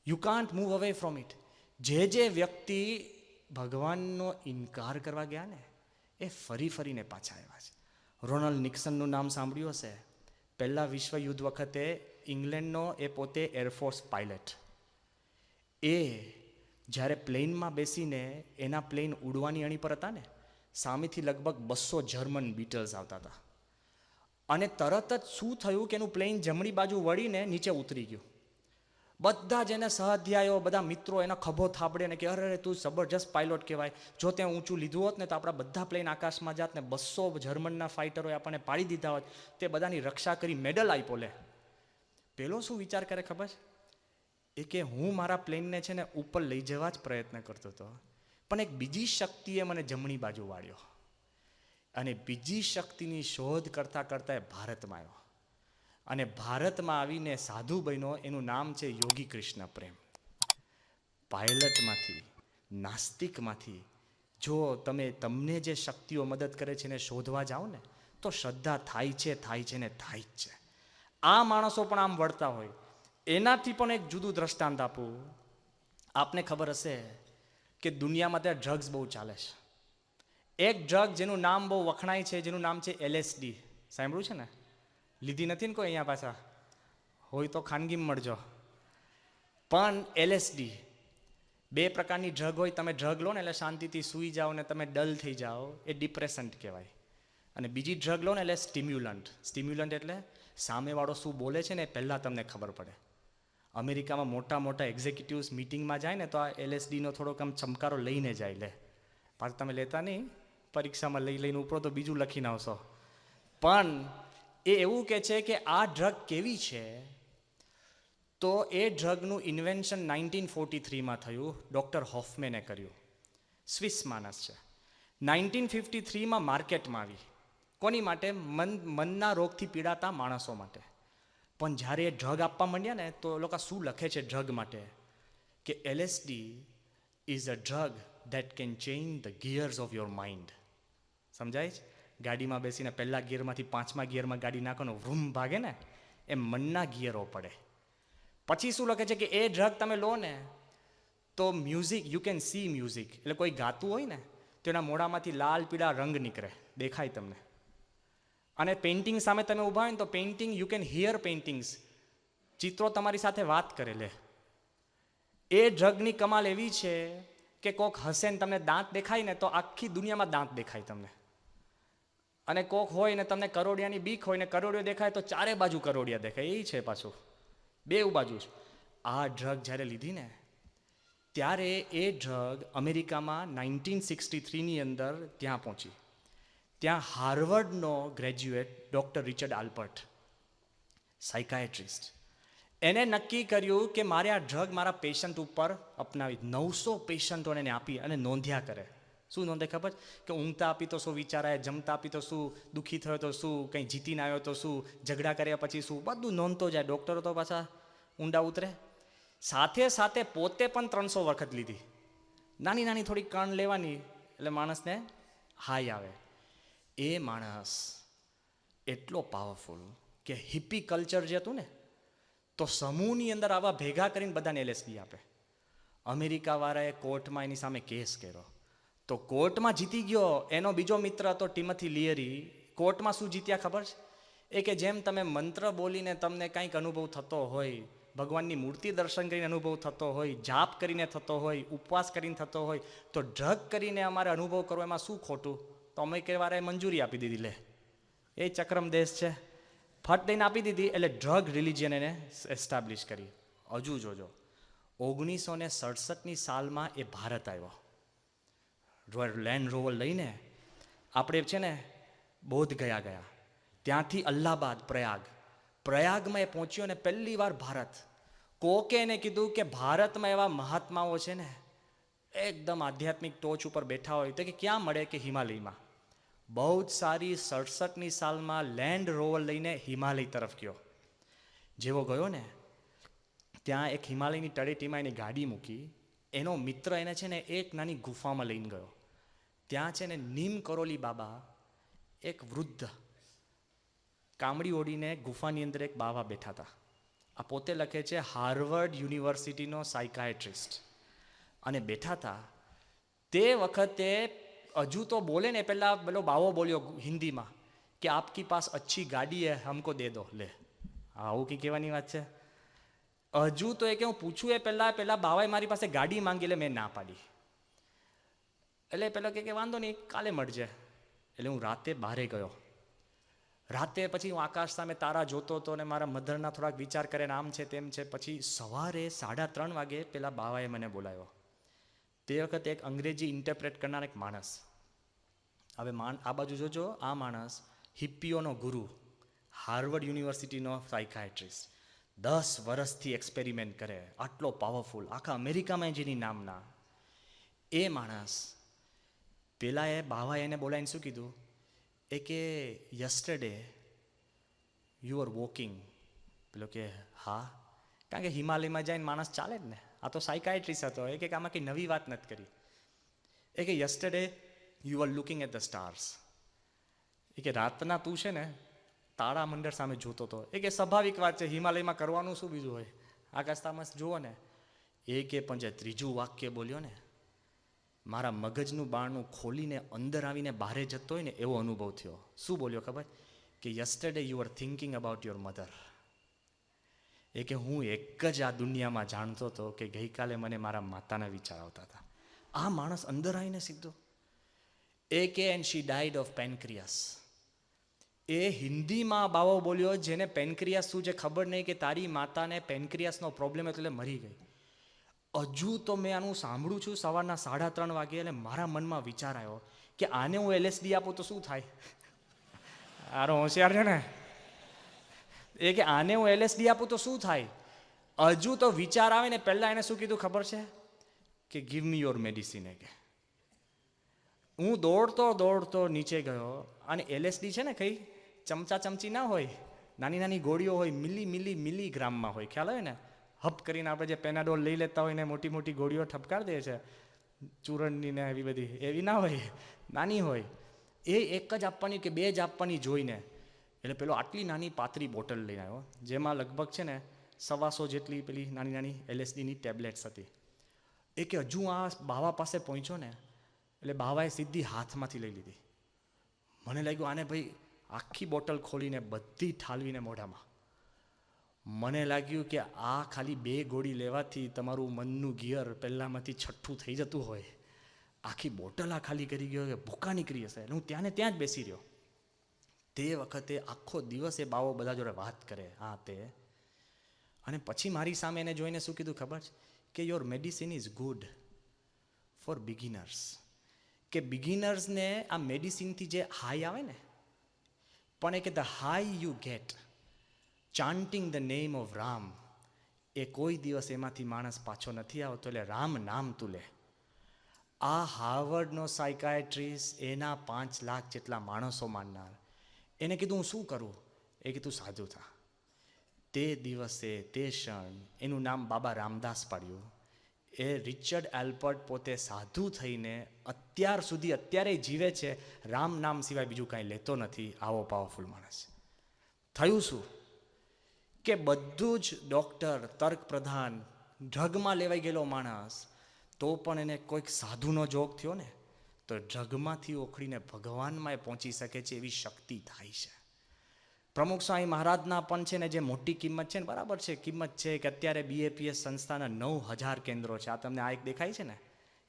You can't move away from it. જે વ્યક્તિ ભગવાનનો ઇનકાર કરવા ગયા ને, એ ફરીને પાછા આવ્યા છે. રોનાલ્ડ નિક્સનનું નામ સાંભળ્યું હશે. પહેલા વિશ્વયુદ્ધ વખતે ઇંગ્લેન્ડનો એ પોતે એરફોર્સ પાયલટ. એ જ્યારે પ્લેનમાં બેસીને એના પ્લેન ઉડવાની અણી પર હતા ને, સામેથી લગભગ 200 જર્મન બીટલ્સ આવતા હતા, અને તરત જ શું થયું કે એનું પ્લેન જમણી બાજુ વળીને નીચે ઉતરી ગયું. બધા જ એને સહાધ્યાયો, બધા મિત્રો એના ખભો થાબડે ને કે અરે તું જબરજસ્ત પાયલોટ કહેવાય, જો ત્યાં ઊંચું લીધું હોત ને તો આપણા બધા પ્લેન આકાશમાં જાત ને 200 જર્મનના ફાઇટરોએ આપણને પાડી દીધા હોત, તે બધાની રક્ષા કરી મેડલ આપ્યો. લે, પેલો શું વિચાર કરે ખબર? એ કે હું મારા પ્લેનને છે ને ઉપર લઈ જવા જ પ્રયત્ન કરતો હતો, પણ એક બીજી શક્તિએ મને જમણી બાજુ વાળ્યો અને બીજી શક્તિની શોધ કરતાં કરતાં એ ભારતમાં આવ્યો અને ભારતમાં આવીને સાધુ બન્યો. એનું નામ છે યોગી કૃષ્ણ પ્રેમ. પાયલટમાંથી, નાસ્તિકમાંથી જો તમને જે શક્તિઓ મદદ કરે છે એને શોધવા જાઓ ને તો શ્રદ્ધા થાય છે ને થાય જ છે. આ માણસો પણ આમ વળતા હોય. એનાથી પણ એક જુદું દ્રષ્ટાંત આપું. આપને ખબર હશે કે દુનિયામાં ત્યાં ડ્રગ્સ બહુ ચાલે છે. એક ડ્રગ જેનું નામ બહુ વખણાય છે, જેનું નામ છે LSD. સાંભળ્યું છે ને? લીધી નથી ને કોઈ અહીંયા પાછા? હોય તો ખાનગીમાં મળજો. પણ LSD 2 પ્રકારની ડ્રગ હોય. તમે ડ્રગ લો ને એટલે શાંતિથી સૂઈ જાઓ ને તમે ડલ થઈ જાઓ, એ ડિપ્રેસન્ટ કહેવાય. અને બીજી ડ્રગ લો ને એટલે સ્ટિમ્યુલન્ટ. સ્ટિમ્યુલન્ટ એટલે સામેવાળો શું બોલે છે ને એ પહેલાં તમને ખબર પડે. અમેરિકામાં મોટા મોટા એક્ઝિક્યુટિવ્સ મિટિંગમાં જાય ને તો આ LSDનો થોડોક આમ ચમકારો લઈને જાય. લે પાછું તમે લેતા નહીં, પરીક્ષામાં લઈને ઉપરો તો બીજું લખીને આવશો. પણ એ એવું કહે છે કે આ ડ્રગ કેવી છે, તો એ ડ્રગનું ઇન્વેન્શન 1943માં થયું. ડૉક્ટર હોફમેને કર્યું. સ્વિસ માણસ છે. 1953માં માર્કેટમાં આવી. કોની માટે? મનના રોગથી પીડાતા માણસો માટે. પણ જ્યારે એ ડ્રગ આપવા માંડ્યા ને તો એ લોકો શું લખે છે ડ્રગ માટે કે LSD is a drug that can change the gears of your mind. સમજાય છે? ગાડીમાં બેસીને પહેલા ગિયરમાંથી 5મા ગિયરમાં ગાડી નાખો ને વૃમ ભાગે ને, એ મનના ગિયરો પડે. પછી શું લખે છે કે એ ડ્રગ તમે લો ને તો music, you can C music. એટલે કોઈ ગાતું હોય ને તો એના મોઢામાંથી લાલ પીળા રંગ નીકળે, દેખાય તમને. અને પેઇન્ટિંગ સામે તમે ઊભા હોય ને તો painting, you can here paintings. ચિત્રો તમારી સાથે વાત કરે. લે એ ડ્રગની કમાલ એવી છે કે કોક હસે ને તમને દાંત દેખાય ને તો આખી દુનિયામાં દાંત દેખાય તમને. અને કોક હોય ને તમને કરોડિયાની બીક હોય ને કરોડિયો દેખાય તો ચારે બાજુ કરોડિયા દેખાય. એ છે પાછું, 2 બાજુ છે. આ ડ્રગ જ્યારે લીધી ને ત્યારે એ ડ્રગ અમેરિકામાં 1963ની અંદર ત્યાં પહોંચી. ત્યાં હાર્વર્ડનો ગ્રેજ્યુએટ ડૉક્ટર રિચર્ડ આલ્પર્ટ, સાયકાયટ્રિસ્ટ, એને નક્કી કર્યું કે મારે આ ડ્રગ મારા પેશન્ટ ઉપર અપનાવી. 900 પેશન્ટોને એને આપી અને નોંધ્યા કરે. શું નોંધે ખબર? કે ઊંઘતા આપી તો શું વિચારાય, જમતા આપી તો શું, દુઃખી થયો તો શું, કંઈ જીતીને આવ્યો તો શું, ઝઘડા કર્યા પછી શું, બધું નોંધતો જાય. ડૉક્ટરો તો પાછા ઊંડા ઉતરે. સાથે સાથે પોતે પણ 300 વખત લીધી. નાની નાની થોડી કણ લેવાની એટલે માણસને હાઈ આવે. એ માણસ એટલો પાવરફુલ કે હિપ્પી કલ્ચર જે હતું ને તો સમૂહની અંદર આવા ભેગા કરીને બધાને LSD આપે. અમેરિકાવાળાએ કોર્ટમાં એની સામે કેસ કર્યો તો કોર્ટમાં જીતી ગયો. એનો બીજો મિત્ર હતો ટિમથી લિયરી. કોર્ટમાં શું જીત્યા ખબર છે? એ કે જેમ તમે મંત્ર બોલીને તમને કંઈક અનુભવ થતો હોય, ભગવાનની મૂર્તિ દર્શન કરીને અનુભવ થતો હોય, જાપ કરીને થતો હોય, ઉપવાસ કરીને થતો હોય, તો ડ્રગ કરીને અમારે અનુભવ કરવો એમાં શું ખોટું? તો અમેરિકાવાળાએ મંજૂરી આપી દીધી. લે એ ચક્રમ દેશ છે. ફટ દઈને આપી દીધી. એટલે ડ્રગ રિલિજિયન એને એસ્ટાબ્લિશ કરી. હજુ જોજો, 1967ની સાલમાં એ ભારત આવ્યો. લેન્ડ રોવર લઈને આપણે છે ને બોધ ગયા. ત્યાંથી અલ્હાબાદ, પ્રયાગમાં એ પહોંચ્યો ને પહેલી વાર ભારત. કોકે એને કીધું કે ભારતમાં એવા મહાત્માઓ છે ને એકદમ આધ્યાત્મિક ટોચ ઉપર બેઠા હોય તો કે ક્યાં મળે? કે હિમાલયમાં. બહુ જ સારી. 67ની સાલમાં લેન્ડ રોવર લઈને હિમાલય તરફ ગયો. જેવો ગયો ને ત્યાં એક હિમાલયની તળેટીમાં એની ગાડી મૂકી. એનો મિત્ર એને છે ને એક નાની ગુફામાં લઈને ગયો. ત્યાં છે ને નીમ કરોલી બાબા, એક વૃદ્ધ કામડી ઓડીને ગુફાની અંદર એક બાબા બેઠા હતા. આ પોતે લખે છે હાર્વર્ડ યુનિવર્સિટીનો સાયકાયટ્રિસ્ટ. અને બેઠા હતા તે વખતે હજુ તો બોલે ને પહેલાં પેલો બાવો બોલ્યો હિન્દીમાં કે આપકી પાસ અચ્છી ગાડી હે, હમકો દે દો. લે આવું કંઈ કહેવાની વાત છે? હજુ તો એ કે હું પૂછું એ પહેલાં બાવાએ મારી પાસે ગાડી માંગી. એટલે મેં ના પાડી. એટલે પેલો કે વાંધો નહીં, કાલે મળજે. એટલે હું રાતે બહારે ગયો. રાતે પછી હું આકાશ સામે તારા જોતો હતો ને મારા મધરના થોડાક વિચાર કરે ને આમ છે તેમ છે. પછી સવારે 3:30 વાગે પેલા બાવાએ મને બોલાવ્યો. તે વખતે એક અંગ્રેજી ઇન્ટરપ્રેટ કરનાર એક માણસ. હવે આ બાજુ જોજો, આ માણસ હિપ્પીઓનો ગુરુ, હાર્વર્ડ યુનિવર્સિટીનો સાયકાયટ્રિસ્ટ, 10 વર્ષથી એક્સપેરિમેન્ટ કરે, આટલો પાવરફુલ, આખા અમેરિકામાં જેની નામના. એ માણસ પેલા એ બાવા એને બોલાવીને શું કીધું, એ કે યસ્ટરડે યુ આર વોકિંગ. પેલો કે હા, કારણ કે હિમાલયમાં જઈને માણસ ચાલે જ ને. આ તો સાયકાઇટ્રિસ્ટ હતો. એ કે આમાં કંઈ નવી વાત નથી કરી. એ કે yesterday you are looking at the stars. એ કે રાતના તું છે ને તારા મંડળ સામે જોતો હતો. એ કે સ્વાભાવિક વાત છે, હિમાલયમાં કરવાનું શું બીજું હોય, આકાશતામાં જુઓ ને. એ કે પણ જે ત્રીજું વાક્ય બોલ્યો ને, મારા મગજનું બારણું ખોલીને અંદર આવીને બહારે જતો હોય ને એવો અનુભવ થયો. શું બોલ્યો ખબર? કે yesterday you are thinking about your mother. એ કે હું એક જ આ દુનિયામાં જાણતો હતો કે ગઈકાલે મને મારા માતાના વિચાર આવતા હતા. આ માણસ અંદર આવીને સીધો. એ કે એન્ડ શી ડાઈડ ઓફ પેનક્રિયાસ. એ હિન્દીમાં બાવો બોલ્યો જેને પેનક્રિયાસ શું છે ખબર નહીં, કે તારી માતાને પેનક્રિયાસનો પ્રોબ્લેમ એટલે મરી ગઈ. હજુ તો મેં આનું સાંભળું છું સવારના 3:30 વાગે, એટલે મારા મનમાં વિચાર આવ્યો કે આને હું LSD આપું તો શું થાય. આરો હોશિયાર છે ને. એ કે આને હું LSD આપું તો શું થાય. હજુ તો વિચાર આવે ને પહેલા એને શું કીધું ખબર છે, કે ગીવ મી યોર મેડિસિન. એ કે હું દોડતો નીચે ગયો. અને LSD છે ને કઈ ચમચા ચમચી ના હોય, નાની નાની ગોળીઓ હોય, મિલીગ્રામમાં હોય, ખ્યાલ હોય ને. હપ કરીને આપણે જે પેનાડોલ લઈ લેતા હોય ને મોટી મોટી ગોળીઓ ઠપકાર દે છે ચૂરણની ને એવી બધી, એવી ના હોય, નાની હોય. એ એક જ આપવાની કે બે જ આપવાની જોઈને. એટલે પેલો આટલી નાની પાતળી બોટલ લઈને આવ્યો, જેમાં લગભગ છે ને 125 જેટલી પેલી નાની નાની LSDની ટેબ્લેટ્સ હતી. એ કે હજુ આ બાવા પાસે પહોંચ્યો ને એટલે બાવાએ સીધી હાથમાંથી લઈ લીધી. મને લાગ્યું આને ભાઈ આખી બોટલ ખોલીને બધી ઠાલવીને મોઢામાં. મને લાગ્યું કે આ ખાલી 2 ગોળી લેવાથી તમારું મનનું ગિયર પહેલાંમાંથી છઠ્ઠું થઈ જતું હોય. આખી બોટલ આ ખાલી કરી ગયો કે ભૂકા નીકળી હશે. એટલે હું ત્યાં ને ત્યાં જ બેસી રહ્યો. તે વખતે આખો દિવસ એ બાવો બધા જોડે વાત કરે આ તે. અને પછી મારી સામે એને જોઈને શું કીધું ખબર છે, કે your medicine is good for beginners. કે બિગિનર્સને આ મેડિસિનથી જે હાઈ આવે ને, પણ એ કે the high you get chanting the name of Ram, એ કોઈ દિવસ એમાંથી માણસ પાછો નથી આવતો. એટલે રામ નામ તું લે. આ હાર્વર્ડનો સાયકાયટ્રિસ્ટ એના 5 લાખ જેટલા માણસો માનનાર, એને કીધું હું શું કરું. એ કીધું સાધુ થા. તે દિવસે તે ક્ષણ એનું નામ બાબા રામદાસ પાડ્યું. એ રિચર્ડ એલ્બર્ટ પોતે સાધુ થઈને અત્યારે જીવે છે, રામ નામ સિવાય બીજું કાંઈ લેતો નથી. આવો પાવરફુલ માણસ. થયું શું કે બધું જ ડૉક્ટર, તર્ક પ્રધાન, ડ્રગમાં લેવાઈ ગયેલો માણસ, તો પણ એને કોઈક સાધુનો જોગ થયો ને તો ડ્રગમાંથી ઓખડીને ભગવાનમાં એ પહોંચી શકે છે એવી શક્તિ થાય છે. પ્રમુખ સ્વામી મહારાજના પણ છે ને જે મોટી કિંમત છે ને, બરાબર છે, કિંમત છે કે અત્યારે BAPS સંસ્થાના 9000 કેન્દ્રો છે. આ તમને આ એક દેખાય છે ને,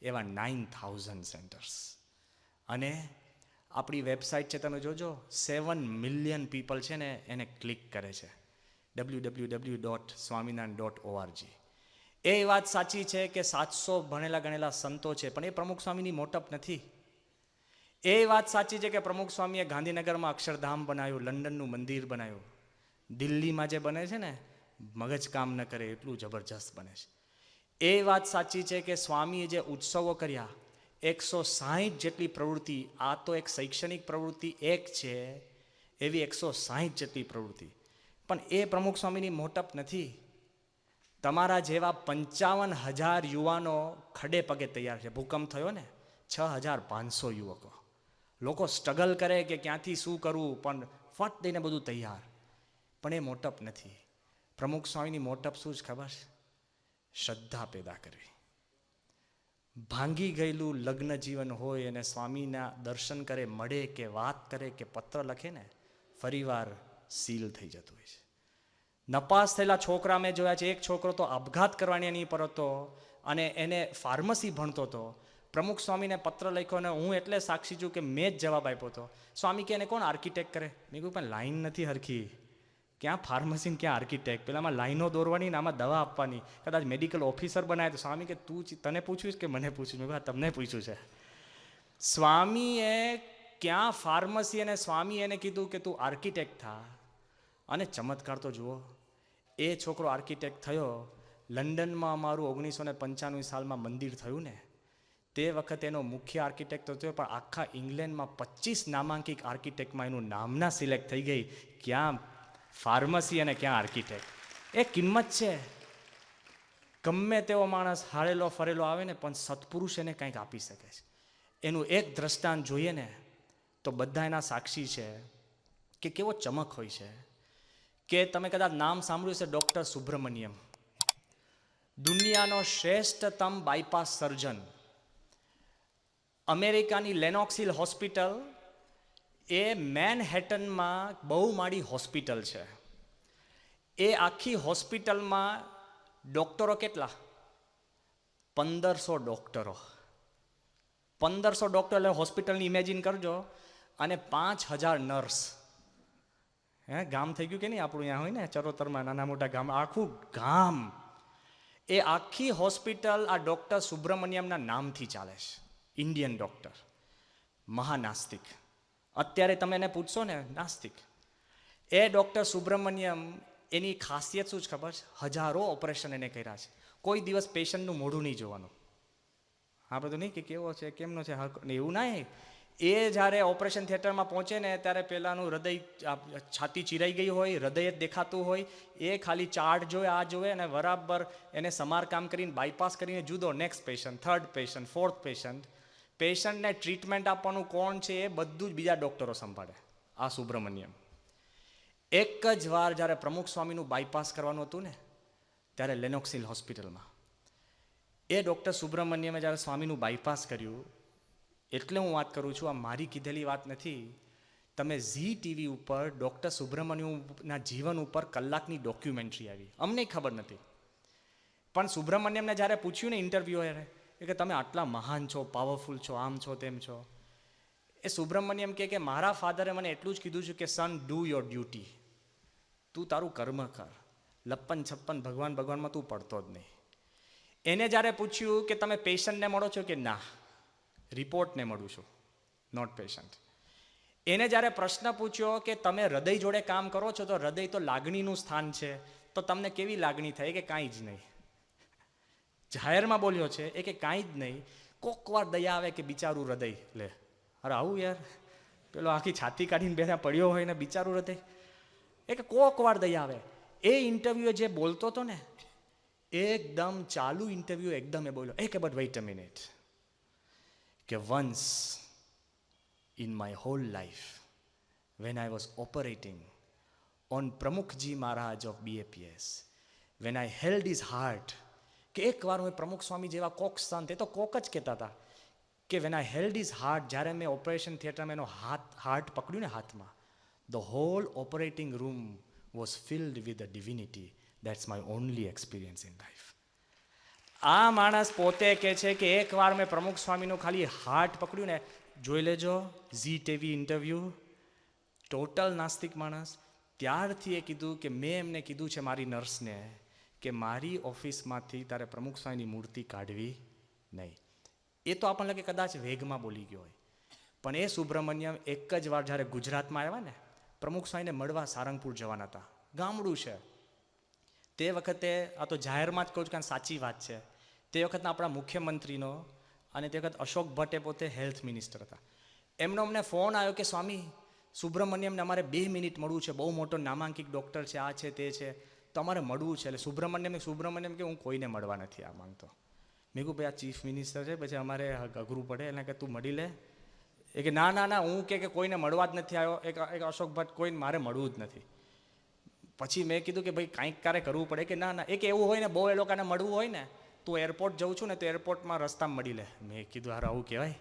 એવા 9000 સેન્ટર્સ. અને આપણી વેબસાઇટ છે, તમે જોજો 7 મિલિયન પીપલ છે ને એને ક્લિક કરે છે, www.swaminarayan.org. એ વાત સાચી છે કે 700 ભણેલા ગણેલા સંતો છે, પણ એ પ્રમુખ સ્વામીની મોટપ નથી. એ વાત સાચી છે કે પ્રમુખ સ્વામીએ ગાંધીનગરમાં અક્ષરધામ બનાવ્યું, લંડનનું મંદિર બનાવ્યું. દિલ્હીમાં જે બને છે ને, મગજ કામ ન કરે એટલું જબરજસ્ત બને છે. એ વાત સાચી છે કે સ્વામીએ જે ઉત્સવો કર્યા, 160 જેટલી પ્રવૃત્તિ, આ તો એક શૈક્ષણિક પ્રવૃત્તિ એક છે, એવી 160 જેટલી પ્રવૃત્તિ. પણ એ પ્રમુખ સ્વામીની મોટપ નથી. તમારા જેવા 55,000 યુવાનો ખડે પગે તૈયાર છે. ભૂકંપ થયો ને, 6,500 યુવકો, લોકો સ્ટ્રગલ કરે કે ક્યાંથી શું કરવું, પણ ફટ દઈને બધું તૈયાર. પણ એ મોટપ નથી. પ્રમુખ સ્વામીની મોટપ શું જ ખબર છે? શ્રદ્ધા પેદા કરવી. ભાંગી ગયેલું લગ્ન જીવન હોય અને સ્વામીના દર્શન કરે, મળે કે વાત કરે કે પત્ર લખે ને, ફરીવાર સીલ થઈ જતું હોય છે. નપાસ થયેલા છોકરા મેં જોયા છે. એક છોકરો તો આપઘાત કરવાની એની પર હતો અને એને ફાર્મસી ભણતો હતો. પ્રમુખ સ્વામીને પત્ર લખ્યો અને હું એટલે સાક્ષી છું કે મેં જ જવાબ આપ્યો હતો. સ્વામી કે એને કોણ આર્કિટેક્ટ કરે? મેં કહ્યું પણ લાઈન નથી હરખી, ક્યાં ફાર્મસી ને ક્યાં આર્કિટેક્ટ, પેલામાં લાઈનો દોરવાની ને આમાં દવા આપવાની, કદાચ મેડિકલ ઓફિસર બનાવે તો. સ્વામી કે તને પૂછ્યું કે મને પૂછ્યું? મેં કહ્યું તમને પૂછ્યું છે. સ્વામીએ ક્યાં ફાર્મસી, અને સ્વામી એને કીધું કે તું આર્કિટેક્ટ થા. અને ચમત્કાર તો જુઓ, એ છોકરો આર્કિટેક્ટ થયો. લંડનમાં અમારું 1995 સાલમાં મંદિર થયું ને, તે વખતે એનો મુખ્ય આર્કિટેક્ટ હતો, પણ આખા ઇંગ્લેન્ડમાં 25 નામાંકિત આર્કિટેક્ટમાં એનું નામના સિલેક્ટ થઈ ગઈ. ક્યાં ફાર્મસી અને ક્યાં આર્કિટેક્ટ. એ કિંમત છે. ગમે તેવો માણસ હારેલો ફરેલો આવે ને, પણ સત્પુરુષ એને કંઈક આપી શકે છે. એનું એક દ્રષ્ટાંત જોઈએ ને તો બધા એના સાક્ષી છે કે કેવો ચમક હોય છે. કે તમે કદાચ નામ સાંભળ્યું છે, ડૉક્ટર સુબ્રમણ્યમ, દુનિયાનો શ્રેષ્ઠતમ બાયપાસ સર્જન. અમેરિકાની લેનોક્સ હિલ હોસ્પિટલ એ મેનહેટનમાં બહુમાળી હોસ્પિટલ છે. એ આખી હોસ્પિટલમાં ડૉક્ટરો કેટલા? 1500 ડૉક્ટરો. 1500 ડૉક્ટર એટલે હોસ્પિટલની ઇમેજિન કરજો. અને 5000 નર્સ. ગામ થઈ ગયું કે નહીં આપણું? અહીંયા હોય ને ચરોતરમાં નાના મોટા ગામ, આખું ગામ. એ આખી હોસ્પિટલ આ ડૉક્ટર સુબ્રમણ્યમના નામથી ચાલે છે. ઇન્ડિયન ડૉક્ટર, મહાનાસ્તિક. અત્યારે તમે એને પૂછશો ને, નાસ્તિક. એ ડૉક્ટર સુબ્રમણ્યમ, એની ખાસિયત શું છે ખબર છે? હજારો ઓપરેશન એને કર્યા છે. કોઈ દિવસ પેશન્ટનું મોઢું નહીં જોવાનું. આપણે તો નહીં કે કેવો છે, કેમનો છે, એવું નહીં. એ જ્યારે ઓપરેશન થિયેટરમાં પહોંચે ને ત્યારે પહેલાંનું હૃદય, છાતી ચીરાઈ ગઈ હોય, હૃદય જ દેખાતું હોય. એ ખાલી ચાર્ટ જોવે, આ જોવે, અને બરાબર એને સમારકામ કરીને બાયપાસ કરીને જુદો, next patient, third patient, fourth patient. પેશન્ટને ટ્રીટમેન્ટ આપવાનું કોણ છે એ બધું જ બીજા ડૉક્ટરો સંભાળે. આ સુબ્રમણ્યમ. એક જ વાર જ્યારે પ્રમુખ સ્વામીનું બાયપાસ કરવાનું હતું ને, ત્યારે લેનોક્સ હિલ હોસ્પિટલમાં એ ડૉક્ટર સુબ્રમણ્યમે જ્યારે સ્વામીનું બાયપાસ કર્યું, એટલે હું વાત કરું છું, આ મારી કીધેલી વાત નથી. તમે ઝી ટીવી ઉપર ડૉક્ટર સુબ્રમણ્યમના જીવન ઉપર કલાકની ડોક્યુમેન્ટરી આવી. અમને ખબર નથી, પણ સુબ્રમણ્યમને જ્યારે પૂછ્યું ને ઇન્ટરવ્યૂઅરે કે તમે આટલા મહાન છો, પાવરફુલ છો, આમ છો, તેમ છો, એ સુબ્રમણ્યમ કે મારા ફાધરે મને એટલું જ કીધું છે કે સન, ડુ યોર ડ્યુટી. તું તારું કર્મ કર. લપ્પન છપ્પન ભગવાનમાં તું પડતો જ નહીં. એને જ્યારે પૂછ્યું કે તમે પેશન્ટને મળો છો કે ના, રિપોર્ટને મળું છું, નોટ પેશન્ટ. એને જ્યારે પ્રશ્ન પૂછ્યો કે તમે હૃદય જોડે કામ કરો છો, તો હૃદય તો લાગણીનું સ્થાન છે, તો તમને કેવી લાગણી થાય? કે કાંઈ જ નહીં. જાહેરમાં બોલ્યો છે એ કે કાંઈ જ નહીં. કોક વાર દયા આવે કે બિચારું હૃદય લે. અરે આવું યાર, પેલો આખી છાતી કાઢીને બેઠા પડ્યો હોય ને બિચારું હૃદય. એ કે કોક વાર દયા આવે. એ ઇન્ટરવ્યુ જે બોલતો હતો ને, એકદમ ચાલુ ઇન્ટરવ્યુ એકદમ એ બોલ્યો કે બટ વેઇટ અ મિનિટ, કે once in my whole life when I was operating on Pramukhji Maharaj of BAPS, when I held his heart, કે એક વાર હું પ્રમુખ સ્વામી જેવા કોક સંત, એ તો કોક જ કહેતા હતા, કે when I held his heart, જ્યારે મેં ઓપરેશન થિયેટરમાં એનો હાર્ટ પકડ્યું ને હાથમાં, the whole operating room was filled with the divinity. That's my only experience in life. આ માણસ પોતે કહે છે કે એક વાર મેં પ્રમુખ સ્વામીનું ખાલી હાર્ટ પકડ્યું ને, જોઈ લેજો ઝી ટીવી ઇન્ટરવ્યૂ, ટોટલ નાસ્તિક માણસ. ત્યારથી એ કીધું કે મેં એમને કીધું છે મારી નર્સને કે મારી ઓફિસમાંથી તારે પ્રમુખ સ્વામીની મૂર્તિ કાઢવી નહીં. એ તો આપણને લાગે કદાચ વેગમાં બોલી ગયો હોય, પણ એ સુબ્રમણ્યમ એક જ વાર જ્યારે ગુજરાતમાં આવ્યા ને, પ્રમુખ સ્વામીને મળવા સારંગપુર જવાના હતા. ગામડું છે તે વખતે, આ તો જાહેરમાં જ કહું છું કારણ સાચી વાત છે, તે વખતના આપણા મુખ્યમંત્રીનો અને તે વખત અશોક ભટ્ટ પોતે હેલ્થ મિનિસ્ટર હતા, એમનો અમને ફોન આવ્યો કે સ્વામી સુબ્રમણ્યમને અમારે 2 મિનિટ મળવું છે, બહુ મોટો નામાંકિત ડૉક્ટર છે, આ છે તે છે, તો અમારે મળવું છે. એટલે સુબ્રમણ્યમ કે હું કોઈને મળવા નથી આ માંગતો. મેં કહું ભાઈ આ ચીફ મિનિસ્ટર છે, પછી અમારે અઘરું પડે, એટલે કે તું મળી લે. એ કે ના હું કે કોઈને મળવા જ નથી આવ્યો. એક અશોક ભટ્ટ, કોઈને મારે મળવું જ નથી. પછી મેં કીધું કે ભાઈ કાંઈક કારે કરવું પડે. કે ના એક એવું હોય ને, બહુ એ લોકોને મળવું હોય ને, તું એરપોર્ટ જઉં છું ને તો એરપોર્ટમાં રસ્તામાં મળી લે. મેં કીધું હાર આવું કહેવાય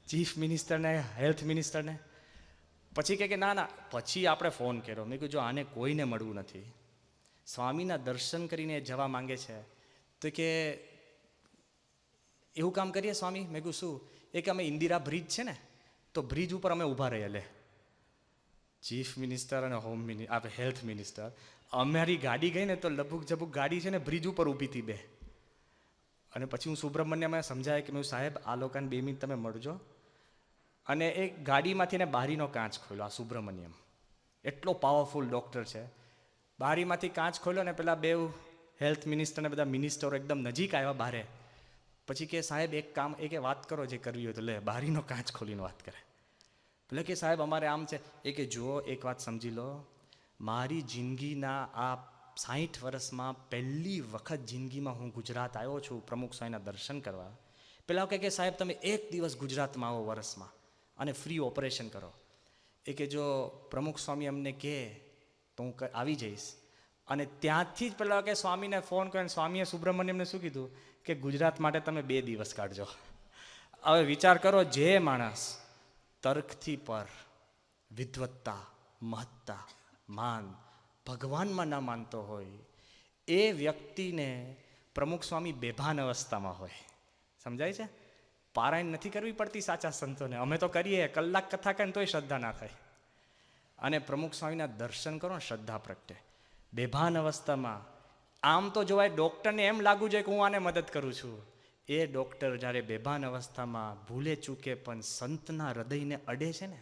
ચીફ મિનિસ્ટરને, હેલ્થ મિનિસ્ટરને. પછી કે ના પછી આપણે ફોન કર્યો. મેં કીધું જો આને કોઈને મળવું નથી, સ્વામીના દર્શન કરીને જવા માંગે છે, તો કે એવું કામ કરીએ સ્વામી. મેં કીધું શું? એ કે અમે ઇન્દિરા બ્રિજ છે ને, તો બ્રિજ ઉપર અમે ઊભા રહીએ. લે ચીફ મિનિસ્ટર અને આપણે હેલ્થ મિનિસ્ટર, અમારી ગાડી ગઈ ને તો લબુક જબુક ગાડી છે ને બ્રિજ ઉપર ઊભી હતી 2. અને પછી હું સુબ્રમણ્યમ સમજાય કે મેં સાહેબ આ લોકોને 2 મિનિટ તમે મળજો. અને એ ગાડીમાંથી ને બારીનો કાચ ખોલ્યો. આ સુબ્રમણ્યમ એટલો પાવરફુલ ડૉક્ટર છે. બારીમાંથી કાચ ખોલ્યો ને પેલા 2 હેલ્થ મિનિસ્ટર ને બધા મિનિસ્ટરો એકદમ નજીક આવ્યા બારે. પછી કે સાહેબ એક કામ એ કે વાત કરો જે કરવી હોય તો. લે બારીનો કાચ ખોલીને વાત કરે. એટલે કે સાહેબ અમારે આમ છે. એ કે જુઓ એક વાત સમજી લો, મારી જિંદગીના આ 60 વર્ષમાં પહેલી વખત જિંદગીમાં હું ગુજરાત આવ્યો છું પ્રમુખ સ્વામીના દર્શન કરવા. પેલા કે સાહેબ તમે એક દિવસ ગુજરાતમાં આવો વર્ષમાં અને ફ્રી ઓપરેશન કરો. એ કે જો પ્રમુખ સ્વામી અમને કહે તો હું આવી જઈશ. અને ત્યાંથી જ પેલા કે સ્વામીને ફોન કરીને સ્વામીએ સુબ્રમણ્યમને શું કીધું કે ગુજરાત માટે તમે 2 દિવસ કાઢજો. હવે વિચાર કરો, જે માણસ તર્કથી પર, વિદ્વત્તા, મહત્તા, માન, ભગવાનમાં ના માનતો હોય એ વ્યક્તિને પ્રમુખ સ્વામી બેભાન અવસ્થામાં હોય. સમજાય છે? પારાયણ નથી કરવી પડતી સાચા સંતોને. અમે તો કરીએ, કલાક કથા કરીને તોય શ્રદ્ધા ના થાય. અને પ્રમુખ સ્વામીના દર્શન કરો ને શ્રદ્ધા પ્રગટે. બેભાન અવસ્થામાં આમ તો જોવાય ડૉક્ટરને એમ લાગવું જોઈએ કે હું આને મદદ કરું છું. એ ડૉક્ટર જ્યારે બેભાન અવસ્થામાં ભૂલે ચૂકે પણ સંતના હૃદયને અડે છે ને,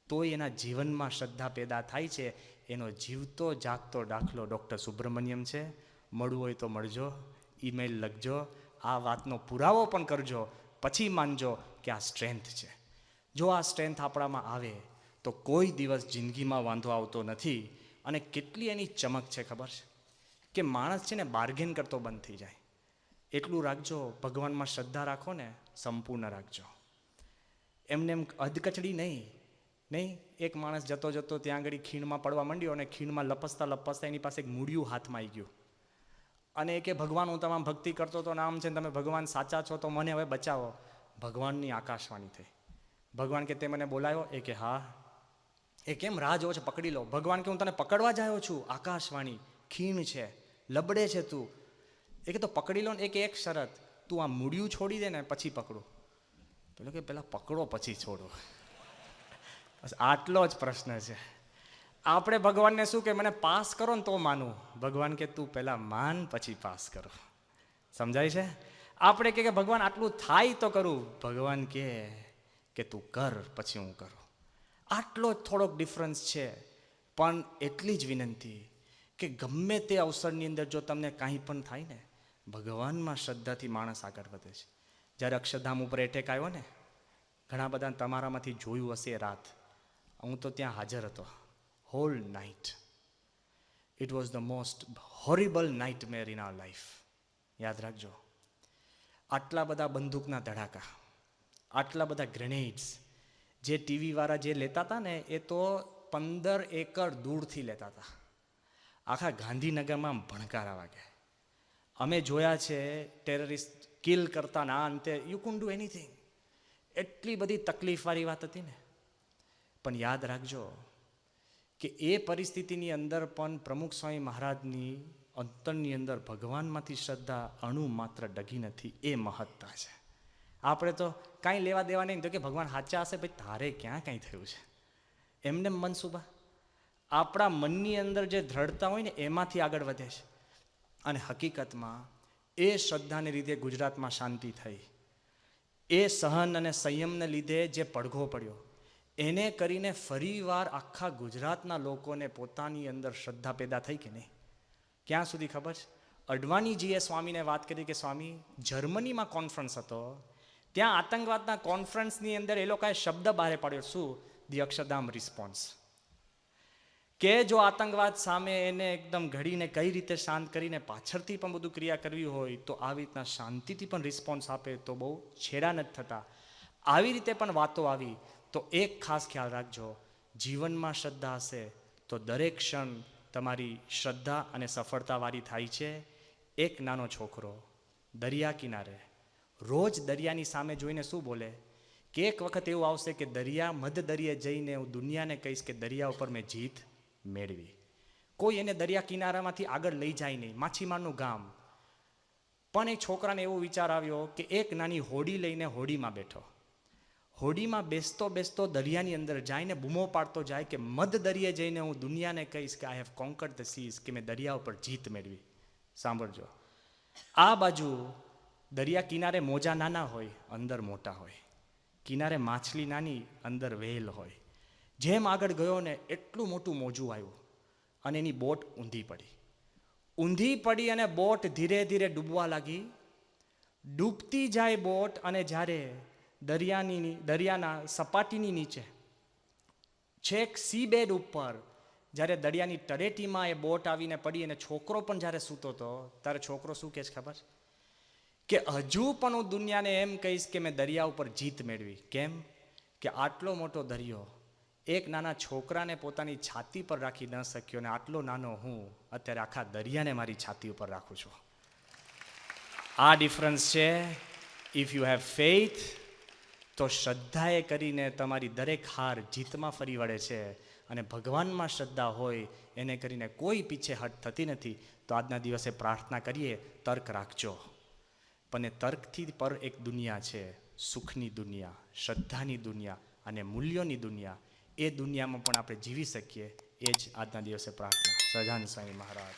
તોય એના જીવનમાં શ્રદ્ધા પેદા થાય છે. એનો જીવતો જાગતો દાખલો ડૉક્ટર સુબ્રમણ્યમ છે. મળવું હોય તો મળજો, ઈમેલ લખજો, આ વાતનો પુરાવો પણ કરજો, પછી માનજો કે આ સ્ટ્રેન્થ છે. જો આ સ્ટ્રેન્થ આપણામાં આવે તો કોઈ દિવસ જિંદગીમાં વાંધો આવતો નથી. અને કેટલી એની ચમક છે ખબર છે કે માણસ છે ને બાર્ગેન કરતો બંધ થઈ જાય. એટલું રાખજો, ભગવાનમાં શ્રદ્ધા રાખો ને, સંપૂર્ણ રાખજો. એમને એમ અધકચડી નહીં. એક માણસ જતો જતો ત્યાં આગળ ખીણમાં પડવા માંડ્યો અને ખીણમાં લપસતા લપસતા એની પાસે એક મૂળિયું હાથમાં આવી ગયું. અને એ કે ભગવાન હું તમામ ભક્તિ કરતો તો નામ છે, તમે ભગવાન સાચા છો તો મને હવે બચાવો. ભગવાનની આકાશવાણી થઈ. ભગવાન કે તે મને બોલાવ્યો? એ કે હા. એ કેમ રાહ જોવો છો, પકડી લો. ભગવાન કે હું તને પકડવા જ આવ્યો છું. આકાશવાણી, ખીણ છે, લબડે છે તું. એ કે તો પકડી લો ને. એક શરત, તું આ મૂળિયું છોડી દે ને પછી પકડું. પેલો કે પેલા પકડો પછી છોડો. બસ આટલો જ પ્રશ્ન છે. આપણે ભગવાનને શું કે મને પાસ કરો ને તો માનું. ભગવાન કે તું પહેલા માન પછી પાસ કરો. સમજાય છે? આપણે કે ભગવાન આટલું થાય તો કરું. ભગવાન કે તું કર પછી હું કરું. આટલો જ થોડોક ડિફરન્સ છે. પણ એટલી જ વિનંતી કે ગમે તે અવસરની અંદર જો તમને કાંઈ પણ થાય ને, ભગવાનમાં શ્રદ્ધાથી માણસ આગળ વધે છે. જ્યારે અક્ષરધામ ઉપર એટેક આવ્યો ને, ઘણા બધા તમારામાંથી જોયું હશે રાત. હું તો ત્યાં હાજર હતો. Whole night. It was the most horrible nightmare in our life. યાદ રાખજો. આટલા બધા બંદૂકના ધડાકા, આટલા બધા ગ્રેનેડ્સ, જે ટીવીવાળા જે લેતા હતા ને એ તો 15 એકર દૂરથી લેતા હતા. આખા ગાંધીનગરમાં ભણકારા વાગે. અમે જોયા છે ટેરરિસ્ટ કિલ કરતા ના અંતે. You can do anything. એટલી બધી તકલીફવાળી વાત હતી ને. પણ યાદ રાખજો કે એ પરિસ્થિતિની અંદર પણ પ્રમુખ સ્વામી મહારાજની અંતરની અંદર ભગવાનમાંથી શ્રદ્ધા અણુ માત્ર ડગી નથી. એ મહત્તા છે. આપણે તો કાંઈ લેવા દેવા નહીં. તો કે ભગવાન સાચા હશે, ભાઈ તારે ક્યાં કાંઈ થયું છે? એમને મનસુબા આપણા મનની અંદર જે દ્રઢતા હોય ને એમાંથી આગળ વધે છે. અને હકીકતમાં એ શ્રદ્ધાને લીધે ગુજરાતમાં શાંતિ થઈ. એ સહન અને સંયમને લીધે જે પડઘો પડ્યો એને કરીને ફરીવાર આખા ગુજરાતના લોકોને પોતાની અંદર શ્રદ્ધા પેદા થઈ કે નહીં? ક્યાં સુધી ખબર છે? અડવાણીજીએ સ્વામીને વાત કરી કે સ્વામી, જર્મનીમાં કોન્ફરન્સ હતો, ત્યાં આતંકવાદના કોન્ફરન્સની અંદર એ લોકોએ શબ્દ બહાર પાડ્યો. શું? The Akshardham response. કે જો આતંકવાદ સામે એને એકદમ ઘડીને કઈ રીતે શાંત કરીને પાછળથી પણ બધું ક્રિયા કરવી હોય તો આવી રીતના શાંતિથી પણ રિસ્પોન્સ આપે તો બહુ છેડા નથી થતા. આવી રીતે પણ વાતો આવી. તો એક ખાસ ખ્યાલ રાખજો, જીવનમાં શ્રદ્ધા હશે તો દરેક ક્ષણ તમારી શ્રદ્ધા અને સફળતાવાળી થાય છે. એક નાનો છોકરો દરિયા કિનારે રોજ દરિયાની સામે જોઈને શું બોલે કે એક વખત એવું આવશે કે દરિયા મધ દરિયે જઈને હું દુનિયાને કહીશ કે દરિયા ઉપર મેં જીત મેળવી. કોઈ એને દરિયા કિનારામાંથી આગળ લઈ જાય નહીં. માછીમારનું ગામ. પણ એ છોકરાને એવો વિચાર આવ્યો કે એક નાની હોડી લઈને હોડીમાં બેઠો. હોડીમાં બેસતો બેસતો દરિયાની અંદર જઈને બૂમો પાડતો જાય કે મધ દરિયે જઈને હું દુનિયાને કહીશ કે આઈ હેવ કોન્કર્ડ ધ સીઝ, કે મેં દરિયા ઉપર જીત મેળવી. સાંભળજો, આ બાજુ દરિયા કિનારે મોજા નાના હોય, અંદર મોટા હોય. કિનારે માછલી નાની, અંદર વહેલ હોય. જેમ આગળ ગયો ને એટલું મોટું મોજું આવ્યું અને એની બોટ ઊંધી પડી અને બોટ ધીરે ધીરે ડૂબવા લાગી. ડૂબતી જાય બોટ અને જ્યારે દરિયાના સપાટીની નીચે છેક સી બેડ ઉપર જ્યારે દરિયાની તળેટીમાં એ બોટ આવીને પડી અને છોકરો પણ જ્યારે સૂતો હતો ત્યારે છોકરો શું કહે છે ખબર કે હજુ પણ હું દુનિયાને એમ કહીશ કે મેં દરિયા ઉપર જીત મેળવી. કેમ કે આટલો મોટો દરિયો એક નાના છોકરાને પોતાની છાતી પર રાખી ન શક્યો, અને આટલો નાનો હું અત્યારે આખા દરિયાને મારી છાતી ઉપર રાખું છું. આ ડિફરન્સ છે. ઇફ યુ હેવ ફેઇથ, તો શ્રદ્ધાએ કરીને તમારી દરેક હાર જીતમાં ફરી વળે છે, અને ભગવાનમાં શ્રદ્ધા હોય એને કરીને કોઈ પીછેહટ થતી નથી. તો આજના દિવસે પ્રાર્થના કરીએ, તર્ક રાખજો, પણ એ તર્કથી પર એક દુનિયા છે, સુખની દુનિયા, શ્રદ્ધાની દુનિયા અને મૂલ્યોની દુનિયા. એ દુનિયામાં પણ આપણે જીવી શકીએ. એ જ આજના દિવસે પ્રાર્થના. સહજાનંદ સ્વામી મહારાજ.